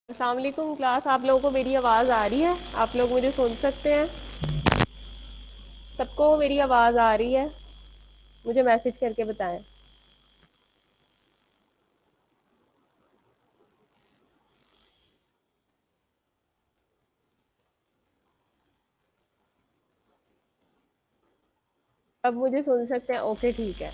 अस्सलाम वालेकुम क्लास। आप लोगों को मेरी आवाज़ आ रही है? आप लोग मुझे सुन सकते हैं? सबको मेरी आवाज़ आ रही है? मुझे मैसेज करके बताएं। अब मुझे सुन सकते हैं? ओके, ठीक है।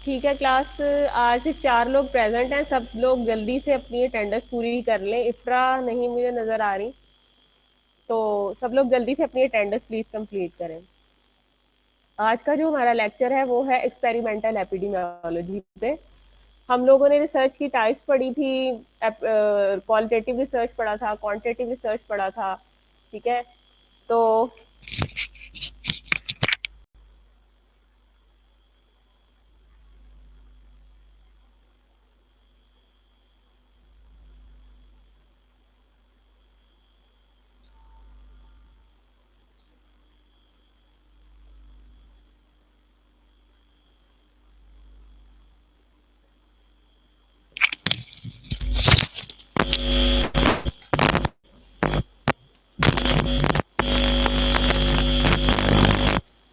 ठीक है क्लास। आज सिर्फ 4 लोग प्रेजेंट हैं। सब लोग जल्दी से अपनी अटेंडेंस पूरी कर लें। इफ्रा नहीं मुझे नज़र आ रही, तो सब लोग जल्दी से अपनी अटेंडेंस प्लीज़ कंप्लीट करें। आज का जो हमारा लेक्चर है वो है एक्सपेरिमेंटल एपिडेमियोलॉजी पे। हम लोगों ने रिसर्च की टाइप्स पढ़ी थी। क्वालिटेटिव रिसर्च पढ़ा था, क्वांटिटेटिव रिसर्च पढ़ा था। ठीक है। तो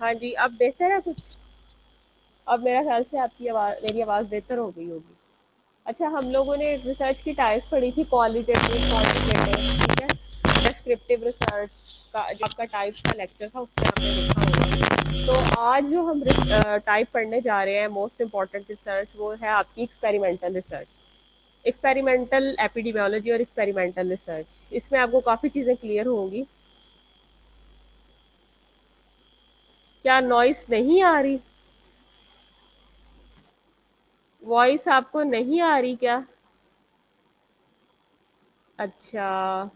हाँ जी, अब बेहतर है कुछ? अब मेरा ख्याल से आपकी आवाज़, मेरी आवाज़ बेहतर हो गई होगी। अच्छा, हम लोगों ने रिसर्च की टाइप्स पढ़ी थी, क्वालिटेटिव, क्वांटिटेटिव। ठीक है। डिस्क्रिप्टिव रिसर्च का जो आपका टाइप्स का लेक्चर था उसमें आपने देखा होगा। तो आज जो हम टाइप पढ़ने जा रहे हैं, मोस्ट इम्पॉर्टेंट रिसर्च, वो है आपकी एक्सपेरिमेंटल रिसर्च। एक्सपेरिमेंटल एपिडेमियोलॉजी और एक्सपेरिमेंटल रिसर्च, इसमें आपको काफ़ी चीज़ें क्लियर होंगी। क्या नॉइस नहीं आ रही? वॉइस आपको नहीं आ रही क्या? अच्छा।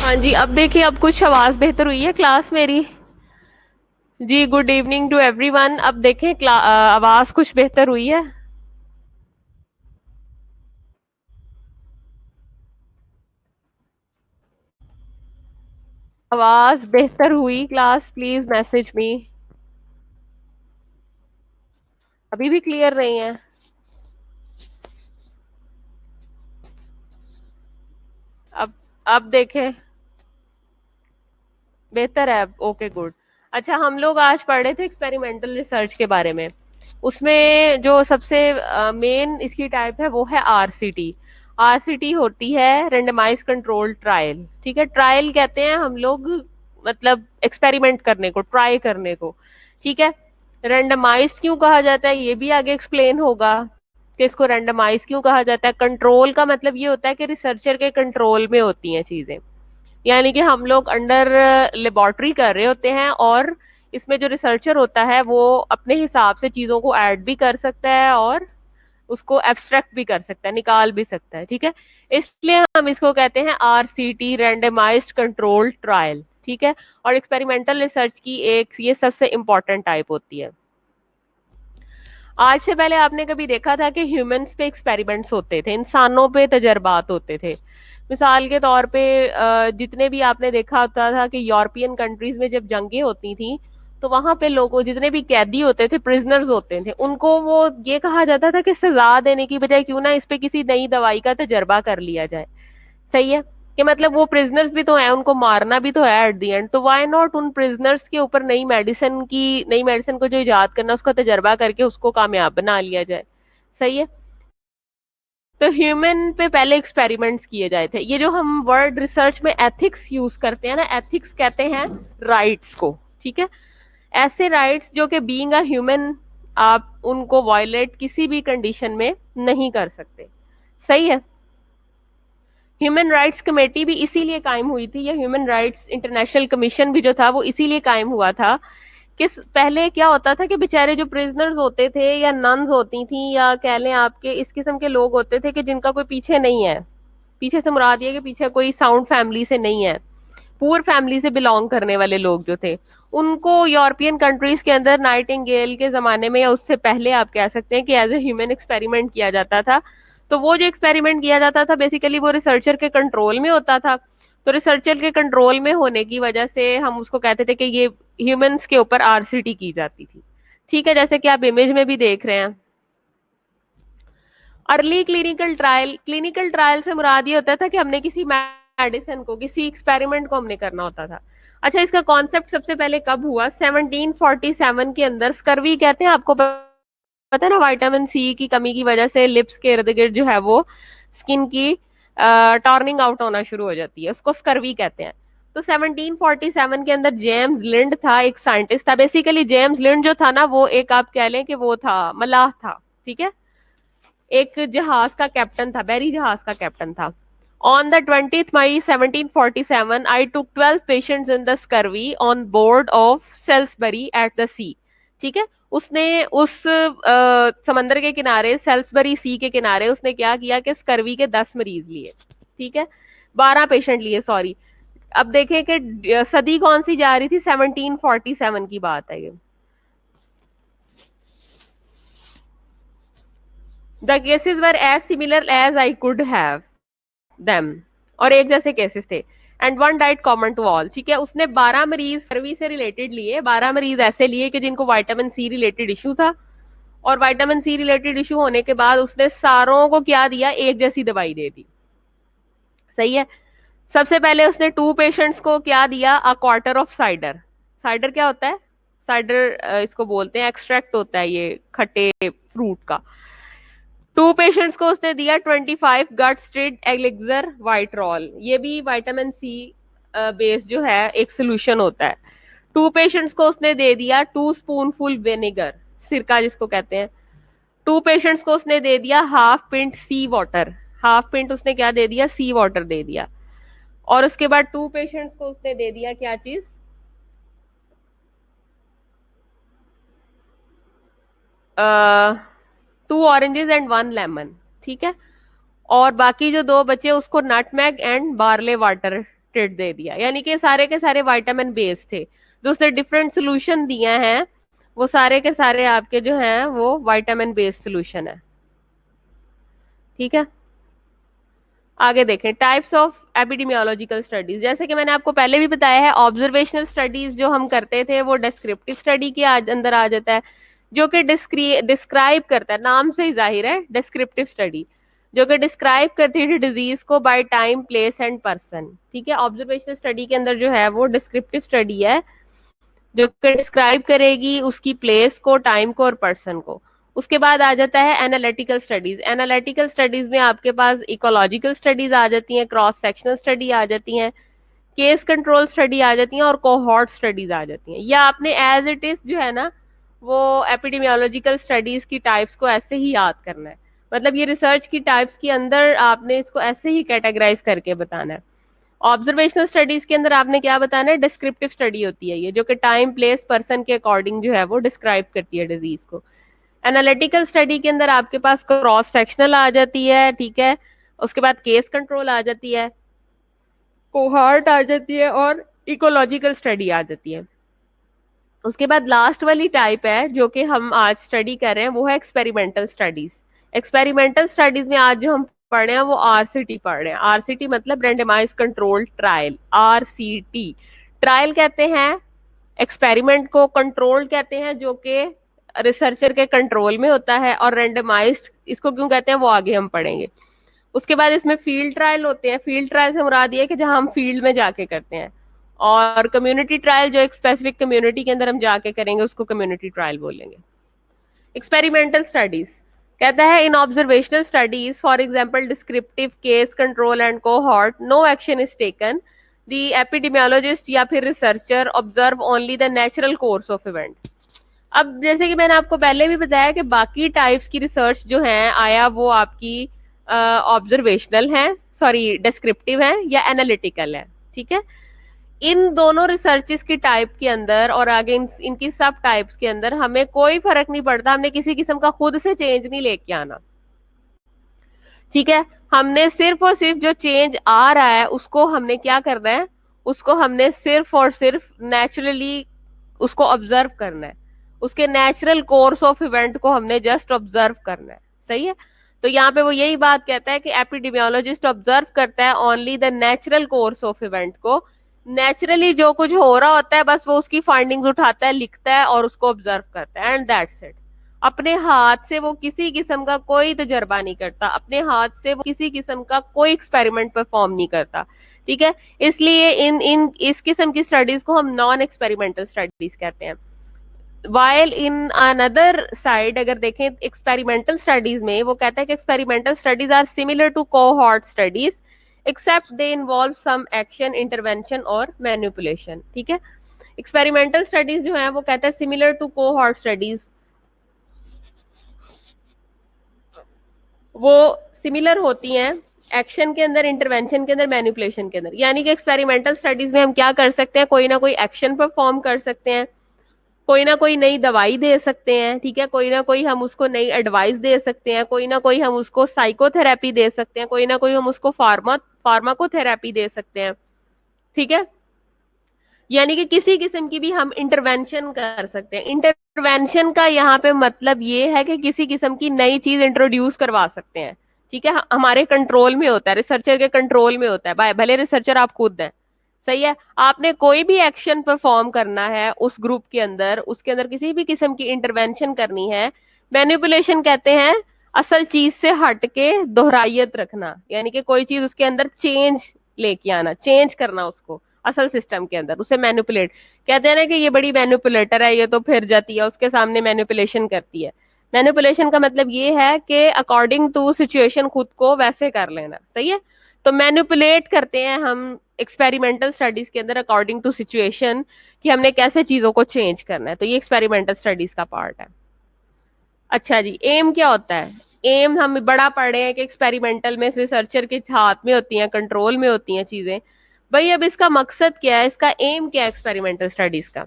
हाँ जी, अब देखिए अब कुछ आवाज बेहतर हुई है क्लास मेरी। जी, गुड इवनिंग टू एवरीवन। अब देखें आवाज कुछ बेहतर हुई है। आवाज बेहतर हुई क्लास, प्लीज मैसेज मी। अभी भी क्लियर नहीं है। अब अब देखें, बेहतर है अब। Okay good. अच्छा, हम लोग आज पढ़ रहे थे एक्सपेरिमेंटल रिसर्च के बारे में। उसमें जो सबसे मेन इसकी टाइप है वो है आरसीटी। आरसीटी होती है रेंडमाइज कंट्रोल ट्रायल। ठीक है, ट्रायल कहते हैं हम लोग मतलब एक्सपेरिमेंट करने को, ट्राई करने को। ठीक है, रेंडमाइज क्यों कहा जाता है ये भी आगे एक्सप्लेन होगा कि इसको रेंडमाइज क्यों कहा जाता है। कंट्रोल का मतलब ये होता है कि रिसर्चर के कंट्रोल में होती हैं चीजें, यानी कि हम लोग अंडर लेबोरेटरी कर रहे होते हैं और इसमें जो रिसर्चर होता है वो अपने हिसाब से चीजों को ऐड भी कर सकता है और उसको एब्स्ट्रैक्ट भी कर सकता है, निकाल भी सकता है। ठीक है, इसलिए हम इसको कहते हैं आरसीटी, रैंडमाइज्ड कंट्रोल ट्रायल। ठीक है, और एक्सपेरिमेंटल रिसर्च की एक ये सबसे इंपॉर्टेंट टाइप होती है। आज से पहले आपने कभी देखा था कि ह्यूमंस पे एक्सपेरिमेंट्स होते थे, इंसानों पे तजर्बात होते थे। मिसाल के तौर पे जितने भी आपने देखा होता था कि यूरोपियन कंट्रीज में जब जंगें होती थी तो वहां पे लोगों, जितने भी कैदी होते थे, प्रिजनर्स होते थे, उनको वो ये कहा जाता था कि सजा देने की बजाय क्यों ना इस पे किसी नई दवाई का तजर्बा कर लिया जाए। सही है, कि मतलब वो प्रिजनर्स भी तो है, उनको मारना भी तो है एट द एंड, तो व्हाई नॉट उन प्रिजनर्स के ऊपर नई मेडिसिन को जो इजाद करना उसका तजर्बा करके उसको कामयाब बना लिया जाए। सही है, तो ह्यूमन पे पहले एक्सपेरिमेंट्स किए जाए थे। ये जो हम वर्ड रिसर्च में एथिक्स यूज करते हैं ना, एथिक्स कहते हैं राइट्स को। ठीक है, ऐसे राइट्स जो कि बीइंग अ ह्यूमन आप उनको वायलेट किसी भी कंडीशन में नहीं कर सकते। सही है, ह्यूमन राइट्स कमेटी भी इसीलिए कायम हुई थी, या ह्यूमन राइट्स इंटरनेशनल कमीशन भी जो था वो इसीलिए कायम हुआ था कि पहले क्या होता था कि बेचारे जो प्रिजनर्स होते थे या नन्स होती थी या कह लें आपके इस किस्म के लोग होते थे कि जिनका कोई पीछे नहीं है, पीछे से मुराद ये कि पीछे कोई साउंड फैमिली से नहीं है, पुअर फैमिली से बिलोंग करने वाले लोग जो थे, उनको यूरोपियन कंट्रीज के अंदर नाइटिंगेल के जमाने में या उससे पहले आप कह सकते हैं कि एज ए ह्यूमन एक्सपेरिमेंट किया जाता था। तो वो जो एक्सपेरिमेंट किया जाता था बेसिकली वो रिसर्चर के कंट्रोल में होता था। तो रिसर्चर के कंट्रोल में होने की वजह से हम उसको कहते थे कि ये ह्यूमंस के ऊपर आरसीटी की जाती थी। ठीक है, जैसे कि आप इमेज में भी देख रहे हैं। अर्ली क्लिनिकल ट्रायल से मुराद ये होता था कि हमने किसी मेडिसिन को, किसी एक्सपेरिमेंट को हमने करना होता था। अच्छा, इसका कॉन्सेप्ट सबसे पहले कब हुआ? 1747 के अंदर। स्कर्वी कहते हैं, आपको पता है ना, विटामिन सी की कमी की वजह से लिप्स के इर्द गिर्द जो है वो स्किन की टर्निंग आउट होना शुरू हो जाती है, उसको स्कर्वी कहते हैं। तो 1747 के अंदर जेम्स लिंड था, एक साइंटिस्ट था। बेसिकली जेम्स लिंड जो था ना वो एक आप कह लें कि वो था मलाह था। ठीक है, एक जहाज का कैप्टन था, बैरी जहाज का कैप्टन था। On the 20th May 1747 I took 12 patients in the scurvy on board of Salisbury at the sea। ठीक है, उसने उस समंदर के किनारे, सेल्सबरी सी के किनारे, उसने क्या किया कि स्कर्वी के 10 मरीज लिए। ठीक है, 12 पेशेंट लिए, सॉरी। अब देखें कि सदी कौन सी जा रही थी, 1747 की बात है ये। The cases were as similar as I could have them, और एक जैसे केसेस थे। And one diet common to all. ठीक है, उसने 12 मरीज सर्वी से रिलेटेड लिए, 12 मरीज ऐसे लिए कि जिनको विटामिन सी रिलेटेड इशू था, और विटामिन सी रिलेटेड इशू होने के बाद उसने सारों को क्या दिया, एक जैसी दवाई दे दी। सही है, सबसे पहले उसने 2 पेशेंट्स को क्या दिया, a quarter of cider. Cider क्या होता है? साइडर इसको बोलते हैं, एक्सट्रैक्ट होता है ये खट्टे फ्रूट का। 2 पेशेंट्स को उसने दिया 25 गट स्ट्रिड एलिक्सर वाइट्रॉल, ये भी विटामिन सी बेस जो है एक सोल्यूशन होता है। 2 पेशेंट्स को उसने दे दिया 2 स्पूनफुल विनेगर, सिरका जिसको कहते हैं। 2 पेशेंट्स को उसने दे दिया हाफ पिंट सी वाटर, हाफ पिंट उसने क्या दे दिया, सी वाटर दे दिया। और उसके बाद 2 पेशेंट्स को उसने दे दिया क्या चीज, 2 ऑरेंजेस एंड 1 लेमन। ठीक है, और बाकी जो 2 बचे उसको नटमैग एंड बार्ले वाटर डिस्क्रिप्टेड दे दिया, यानी कि सारे के सारे विटामिन बेस थे, जो उसने डिफरेंट सोल्यूशन दिए हैं वो सारे के सारे आपके जो हैं वो विटामिन बेस्ड सोल्यूशन है। ठीक है, आगे देखें टाइप्स ऑफ एपिडेमियोलॉजिकल स्टडीज। जैसे कि मैंने आपको पहले भी बताया है, ऑब्जर्वेशनल स्टडीज जो हम करते थे वो डिस्क्रिप्टिव स्टडी के अंदर आ जाता है, जो कि डिस्क्राइब करता है, नाम से ही जाहिर है डिस्क्रिप्टिव स्टडी, जो कि डिस्क्राइब करती है डिजीज को by time place and person. ठीक है, ऑब्जर्वेशनल स्टडी के अंदर जो है वो डिस्क्रिप्टिव स्टडी है, जो कि डिस्क्राइब करेगी उसकी प्लेस को, टाइम को और पर्सन को। उसके बाद आ जाता है एनालिटिकल स्टडीज। एनालिटिकल स्टडीज में आपके पास इकोलॉजिकल स्टडीज आ जाती हैं, क्रॉस सेक्शनल स्टडी आ जाती हैं, केस कंट्रोल स्टडी आ जाती हैं और कोहॉर्ट स्टडीज आ जाती हैं। या आपने एज इट इज जो है ना वो एपिडेमियोलॉजिकल स्टडीज की टाइप्स को ऐसे ही याद करना है, मतलब ये रिसर्च की टाइप्स के अंदर आपने इसको ऐसे ही कैटेगराइज करके बताना है। ऑब्जर्वेशनल स्टडीज के अंदर आपने क्या बताना है, डिस्क्रिप्टिव स्टडी होती है ये, जो कि टाइम प्लेस पर्सन के अकॉर्डिंग जो है वो डिस्क्राइब करती है डिजीज को। एनालिटिकल स्टडी के अंदर आपके पास क्रॉस सेक्शनल आ जाती है, ठीक है, उसके बाद केस कंट्रोल आ जाती है, कोहॉर्ट आ जाती है और इकोलॉजिकल स्टडी आ जाती है। उसके बाद लास्ट वाली टाइप है जो कि हम आज स्टडी कर रहे हैं, वो है एक्सपेरिमेंटल स्टडीज। एक्सपेरिमेंटल स्टडीज में आज जो हम पढ़ रहे हैं वो आरसीटी पढ़ रहे हैं। आरसीटी मतलब randomise control trial, RCT. Trial कहते हैं एक्सपेरिमेंट को, कंट्रोल कहते हैं जो कि रिसर्चर के कंट्रोल में होता है, और रैंडमाइज्ड इसको क्यों कहते हैं वो आगे हम पढ़ेंगे। उसके बाद इसमें फील्ड ट्रायल होते हैं। फील्ड ट्रायल से मुराद ये है कि जहां हम फील्ड में जाके करते हैं, और कम्युनिटी ट्रायल जो एक स्पेसिफिक कम्युनिटी के अंदर हम जाके करेंगे उसको कम्युनिटी ट्रायल बोलेंगे। एक्सपेरिमेंटल स्टडीज कहता है in observational studies for example descriptive, case control and cohort, no action is taken, the epidemiologist या फिर researcher observe only the natural course of event. अब जैसे कि मैंने आपको पहले भी बताया कि बाकी टाइप्स की रिसर्च जो है आया वो आपकी ऑब्जर्वेशनल है, सॉरी डिस्क्रिप्टिव है या एनालिटिकल है। ठीक है, इन दोनों रिसर्चेस की टाइप के अंदर और आगे इनकी सब टाइप्स के अंदर हमें कोई फर्क नहीं पड़ता, हमने किसी किस्म का खुद से चेंज नहीं लेके आना। ठीक है, हमने सिर्फ और सिर्फ जो चेंज आ रहा है उसको हमने क्या करना है, उसको हमने सिर्फ और सिर्फ नेचुरली उसको ऑब्जर्व करना है, उसके नेचुरल कोर्स ऑफ इवेंट को हमने जस्ट ऑब्जर्व करना है। सही है, तो यहाँ पे वो यही बात कहता है कि एपिडेमियोलॉजिस्ट ऑब्जर्व करता है only the natural course of event को। नेचुरली जो कुछ हो रहा होता है बस वो उसकी फाइंडिंग्स उठाता है, लिखता है और उसको ऑब्जर्व करता है, एंड दैट्स इट। अपने हाथ से वो किसी किस्म का कोई तजर्बा नहीं करता, अपने हाथ से वो किसी किस्म का कोई एक्सपेरिमेंट परफॉर्म नहीं करता। ठीक है, इसलिए इन इन इस किस्म की स्टडीज को हम नॉन एक्सपेरिमेंटल स्टडीज कहते हैं। वाइल इन अनदर साइड अगर देखें एक्सपेरिमेंटल स्टडीज में वो कहता है कि experimental studies are similar to cohort studies except they involve some action, intervention और मैनिपुलेशन। ठीक है, एक्सपेरिमेंटल स्टडीज जो है वो कहता है सिमिलर टू कोहॉर्ट स्टडीज, वो सिमिलर होती हैं एक्शन के अंदर, इंटरवेंशन के अंदर, मैनिपुलेशन के अंदर। यानी कि एक्सपेरिमेंटल स्टडीज में हम क्या कर सकते हैं, कोई ना कोई एक्शन परफॉर्म कर सकते हैं, कोई ना कोई नई दवाई दे सकते हैं, ठीक है, कोई ना कोई हम उसको नई एडवाइस दे सकते हैं, कोई ना कोई हम उसको साइकोथेरेपी दे सकते हैं, कोई ना कोई हम उसको फार्माकोथेरेपी दे सकते हैं। ठीक है, यानी कि किसी किस्म की भी हम इंटरवेंशन कर सकते हैं। इंटरवेंशन का यहाँ पे मतलब ये है कि किसी किस्म की नई चीज इंट्रोड्यूस करवा सकते हैं। ठीक है, हमारे कंट्रोल में होता है, रिसर्चर के कंट्रोल में होता है, भले रिसर्चर आप खुद हैं। सही है, आपने कोई भी एक्शन परफॉर्म करना है उस ग्रुप के अंदर, उसके अंदर किसी भी किस्म की इंटरवेंशन करनी है। मैनिपुलेशन कहते हैं असल चीज से हट के दोहराइयत रखना, यानी कि कोई चीज उसके अंदर चेंज लेके आना, चेंज करना उसको असल सिस्टम के अंदर, उसे मैनिपुलेट कहते हैं ना कि ये बड़ी मैनिपुलेटर है, ये तो फिर जाती है उसके सामने मैनिपुलेशन करती है। मैनिपुलेशन का मतलब ये है कि अकॉर्डिंग टू सिचुएशन खुद को वैसे कर लेना। सही है, तो मैनिपुलेट करते हैं हम एक्सपेरिमेंटल स्टडीज के अंदर अकॉर्डिंग टू सिचुएशन कि हमने कैसे चीजों को चेंज करना है, तो ये एक्सपेरिमेंटल स्टडीज का पार्ट है। अच्छा जी, एम क्या होता है? एम हम बड़ा पढ़ रहे हैं कि एक्सपेरिमेंटल में रिसर्चर के हाथ में होती हैं, कंट्रोल में होती हैं चीजें। भाई अब इसका मकसद क्या है, इसका एम क्या है एक्सपेरिमेंटल स्टडीज का?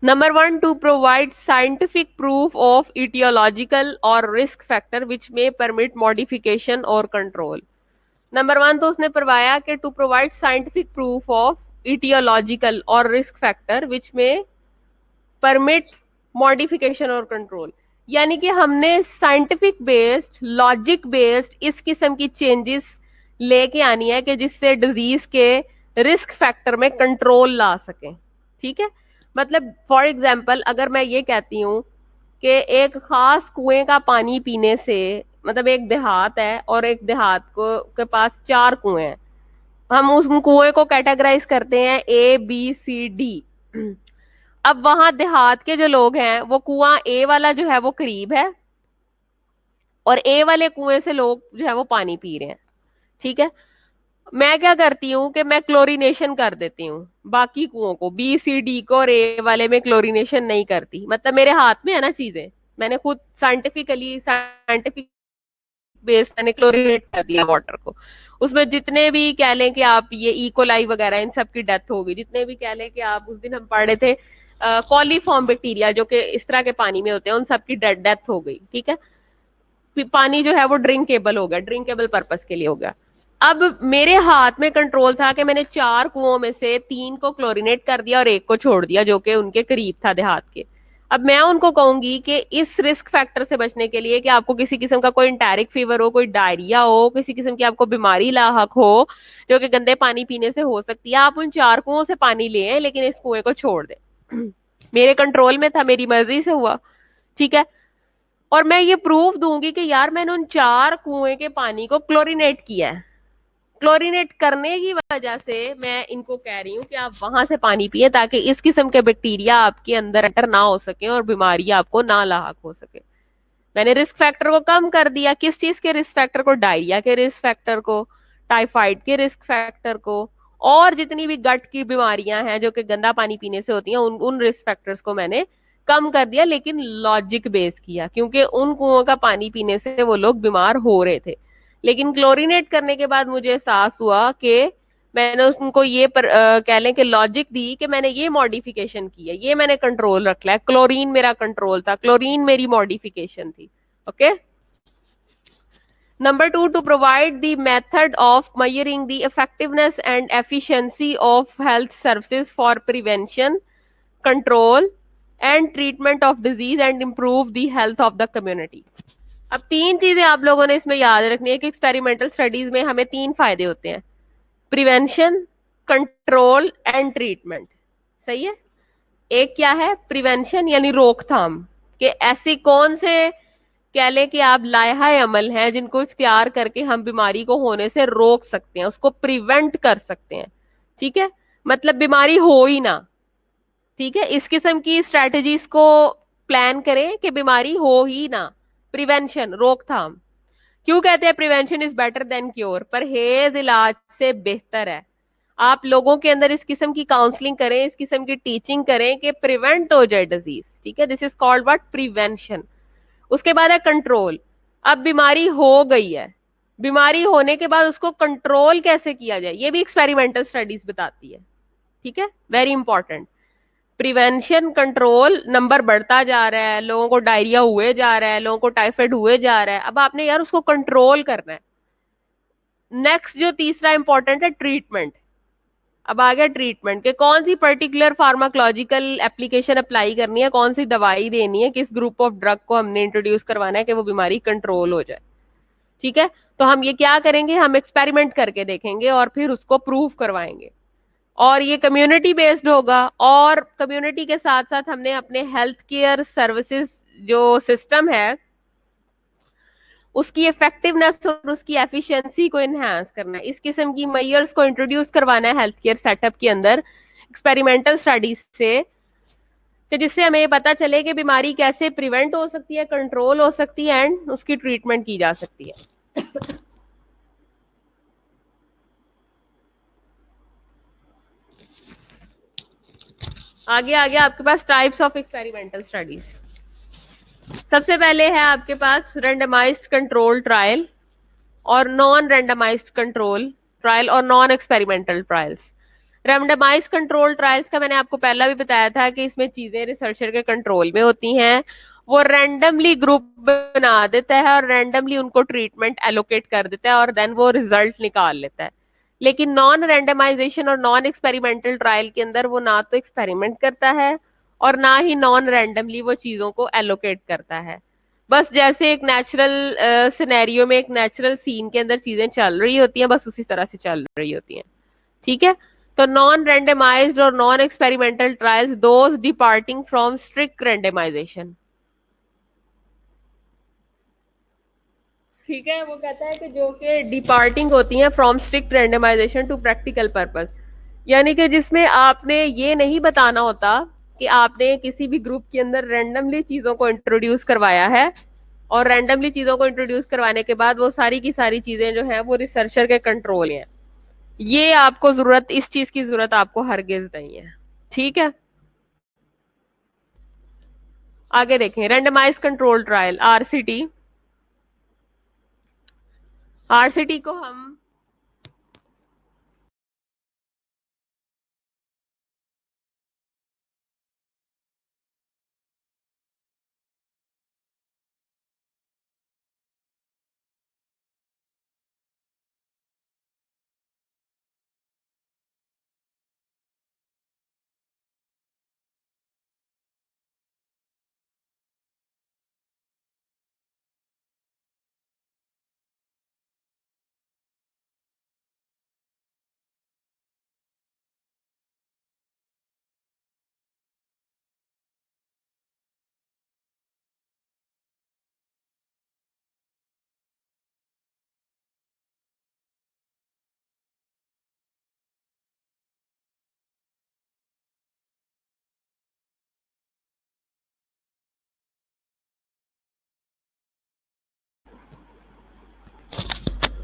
Number 1, to provide scientific proof of aetiological और risk factor which may permit modification और कंट्रोल। नंबर 1 तो उसने करवाया कि to provide scientific proof of aetiological और risk factor which may permit modification और कंट्रोल, यानी कि हमने साइंटिफिक बेस्ड लॉजिक बेस्ड इस किस्म की चेंजेस लेके आनी है कि जिससे डिजीज के रिस्क फैक्टर में कंट्रोल ला सके। ठीक है, मतलब फॉर एग्जांपल अगर मैं ये कहती हूँ कि एक खास कुएं का पानी पीने से, मतलब एक देहात है और एक देहात को के पास 4 कुएं हैं, हम उस कुएं को कैटेगराइज करते हैं A B C D। अब वहां देहात के जो लोग हैं वो कुआं ए वाला जो है वो करीब है, और ए वाले कुएं से लोग जो है वो पानी पी रहे हैं। ठीक है, मैं क्या करती हूँ कि मैं क्लोरीनेशन कर देती हूँ बाकी कुओं को, B C D को, और ए वाले में क्लोरीनेशन नहीं करती। मतलब मेरे हाथ में है ना चीजें, मैंने खुद साइंटिफिक बेस्ड मैंने क्लोरीनेट कर दिया वाटर को। उसमें जितने भी कह लें कि आप ये इकोलाई वगैरह इन सब की डेथ होगी, जितने भी कह लें कि आप उस दिन हम पढ़ रहे थे कॉलीफॉर्म बैक्टीरिया जो कि इस तरह के पानी में होते हैं, उन सब की डेथ हो गई। ठीक है, पानी जो है वो ड्रिंकेबल हो गया, ड्रिंकेबल पर्पस के लिए हो गया। अब मेरे हाथ में कंट्रोल था कि मैंने 4 कुओं में से 3 को क्लोरीनेट कर दिया और एक को छोड़ दिया जो कि उनके करीब था देहात के। अब मैं उनको कहूंगी कि इस रिस्क फैक्टर से बचने के लिए कि आपको किसी किस्म का कोई इंटेरिक फीवर हो, कोई डायरिया हो, किसी किस्म की आपको बीमारी लाहक हो जो कि गंदे पानी पीने से हो सकती है, आप उन 4 कुओं से पानी लें लेकिन इस कुएं को छोड़ दें। मेरे कंट्रोल में था, मेरी मर्जी से हुआ। ठीक है, और मैं ये प्रूफ दूंगी कि यार मैंने उन 4 कुएं के पानी को क्लोरीनेट किया है। क्लोरीनेट करने की वजह से मैं इनको कह रही हूँ कि आप वहां से पानी पिए ताकि इस किस्म के बैक्टीरिया आपके अंदर एंटर ना हो सके और बीमारी आपको ना लाक हो सके। मैंने रिस्क फैक्टर को कम कर दिया। किस चीज के रिस्क फैक्टर को? डायरिया के रिस्क फैक्टर को, टाइफाइड के रिस्क फैक्टर को, और जितनी भी गट की बीमारियां हैं जो कि गंदा पानी पीने से होती हैं, उन रिस्क फैक्टर्स को मैंने कम कर दिया, लेकिन लॉजिक बेस किया, क्योंकि उन कुओं का पानी पीने से वो लोग बीमार हो रहे थे। लेकिन क्लोरीनेट करने के बाद मुझे एहसास हुआ कि मैंने उनको ये कह लें कि लॉजिक दी कि मैंने ये मॉडिफिकेशन की है, ये मैंने कंट्रोल रखा है। क्लोरीन मेरा कंट्रोल था, क्लोरीन मेरी मॉडिफिकेशन थी। Okay, number 2, to provide the method of measuring the effectiveness and efficiency of health services for prevention, control and treatment of disease and improve the health of the community। अब 3 चीजें आप लोगों ने इसमें याद रखनी है कि एक्सपेरिमेंटल स्टडीज में हमें 3 फायदे होते हैं: प्रिवेंशन, कंट्रोल एंड ट्रीटमेंट। सही है। एक क्या है? प्रिवेंशन यानी रोकथाम, कि ऐसे कौन से कह लें कि आप लायहा अमल हैं जिनको इख्तियार करके हम बीमारी को होने से रोक सकते हैं, उसको प्रिवेंट कर सकते हैं। ठीक है, मतलब बीमारी हो ही ना। ठीक है, इस किस्म की स्ट्रेटजीज को प्लान करें कि बीमारी हो ही ना। प्रिवेंशन, रोकथाम। क्यों कहते हैं prevention is better than cure? परहेज इलाज से बेहतर है। आप लोगों के अंदर इस किस्म की काउंसलिंग करें, इस किस्म की टीचिंग करें कि प्रिवेंट हो जाए डिजीज। ठीक है, this is called what? Prevention. उसके बाद है कंट्रोल। अब बीमारी हो गई है, बीमारी होने के बाद उसको कंट्रोल कैसे किया जाए, ये भी एक्सपेरिमेंटल स्टडीज बताती है। ठीक है, very important. Prevention, control, number बढ़ता जा रहा है, लोगों को डायरिया हुए जा रहा है, लोगों को टाइफाइड हुए जा रहा है, अब आपने यार उसको कंट्रोल करना है। नेक्स्ट जो तीसरा इंपॉर्टेंट है, ट्रीटमेंट। अब आ गया ट्रीटमेंट के कौन सी पर्टिकुलर फार्माकोलॉजिकल एप्लीकेशन अप्लाई करनी है, कौन सी दवाई देनी है, किस ग्रुप ऑफ ड्रग को हमने इंट्रोड्यूस करवाना है कि वो बीमारी कंट्रोल हो जाए। ठीक है, तो हम ये क्या करेंगे? हम एक्सपेरिमेंट करके देखेंगे और फिर उसको प्रूव करवाएंगे, और ये कम्युनिटी बेस्ड होगा। और कम्युनिटी के साथ साथ हमने अपने हेल्थ केयर सर्विसेज जो सिस्टम है उसकी इफेक्टिवनेस और उसकी एफिशिएंसी को एनहांस करना है। इस किस्म की मेजर्स को इंट्रोड्यूस करवाना है हेल्थ केयर सेटअप के अंदर एक्सपेरिमेंटल स्टडीज से, कि जिससे हमें पता चले कि बीमारी कैसे प्रिवेंट हो सकती है, कंट्रोल हो सकती है एंड उसकी ट्रीटमेंट की जा सकती है। आगे आगे आपके पास टाइप्स ऑफ एक्सपेरिमेंटल स्टडीज। सबसे पहले है आपके पास रेंडमाइज्ड कंट्रोल ट्रायल और नॉन रेंडमाइज्ड कंट्रोल ट्रायल और non experimental trials. Randomised control trials का मैंने आपको पहला भी बताया था कि इसमें चीजें रिसर्चर के कंट्रोल में होती हैं वो रैंडमली ग्रुप बना देता है और रैंडमली उनको ट्रीटमेंट एलोकेट कर देता है और देन वो रिजल्ट निकाल लेता है। लेकिन नॉन रैंडमाइजेशन और नॉन एक्सपेरिमेंटल ट्रायल के अंदर वो ना तो एक्सपेरिमेंट करता है और ना ही नॉन रैंडमली वो चीजों को एलोकेट करता है। बस जैसे एक नेचुरल सिनेरियो में, एक नेचुरल सीन के अंदर चीजें चल रही होती हैं, बस उसी तरह से चल रही होती हैं। ठीक है। तो नॉन रैंडमाइज्ड और non experimental trials, those departing from strict randomisation. ठीक है। वो कहता है कि जो कि डिपार्टिंग होती हैं from strict randomisation to practical purpose, यानी कि जिसमें आपने ये नहीं बताना होता कि आपने किसी भी ग्रुप के अंदर रैंडमली चीजों को इंट्रोड्यूस करवाया है और रैंडमली चीजों को इंट्रोड्यूस करवाने के बाद वो सारी की सारी चीजें जो है वो रिसर्चर के कंट्रोल है। ये आपको जरूरत, इस चीज की जरूरत आपको हरगिज नहीं है। ठीक है। आगे देखें, randomise control trial, RCT. RCT को हम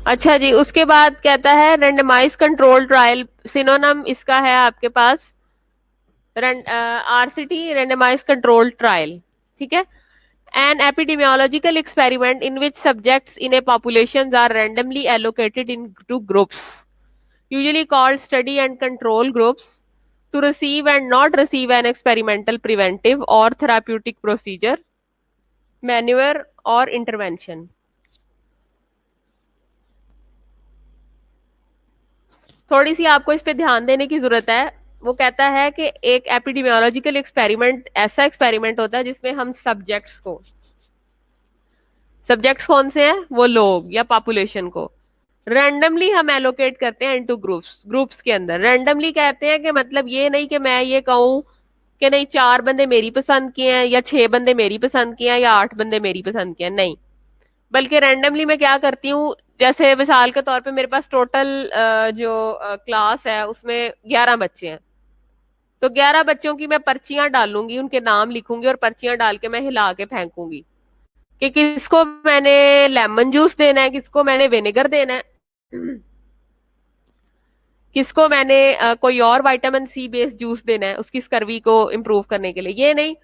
अच्छा जी, उसके बाद कहता है रेंडमाइज कंट्रोल ट्रायल, सिनोनम इसका है आपके पास आरसीटी, रेंडमाइज कंट्रोल ट्रायल। ठीक है। An epidemiological experiment in which subjects in a population are randomly allocated into groups, usually called study and control groups, to receive and not receive an experimental preventive or therapeutic procedure, maneuver or intervention। थोड़ी सी आपको इस पे ध्यान देने की जरूरत है। वो कहता है कि एक एपिडेमियोलॉजिकल एक्सपेरिमेंट ऐसा एक्सपेरिमेंट होता है जिसमें हम सब्जेक्ट्स कौन से हैं, वो लोग या पॉपुलेशन को रैंडमली हम एलोकेट करते हैं इनटू ग्रुप्स। ग्रुप्स के अंदर रैंडमली कहते हैं कि मतलब ये नहीं कि मैं ये कहूं कि नहीं 4 बंदे मेरी पसंद के हैं या 6 बंदे मेरी पसंद के हैं या 8 बंदे मेरी पसंद के हैं, नहीं। बल्कि रैंडमली मैं क्या करती हूँ, जैसे मिसाल के तौर पे मेरे पास टोटल जो क्लास है उसमें 11 बच्चे हैं, तो 11 बच्चों की मैं पर्चियां डालूंगी, उनके नाम लिखूंगी और पर्चियां डाल के मैं हिला के फेंकूंगी कि किसको मैंने लेमन जूस देना है, किसको मैंने विनेगर देना है, किसको मैंने कोई और विटामिन सी बेस्ड जूस देना है उसकी स्कर्वी को इम्प्रूव करने के लिए। ये नहीं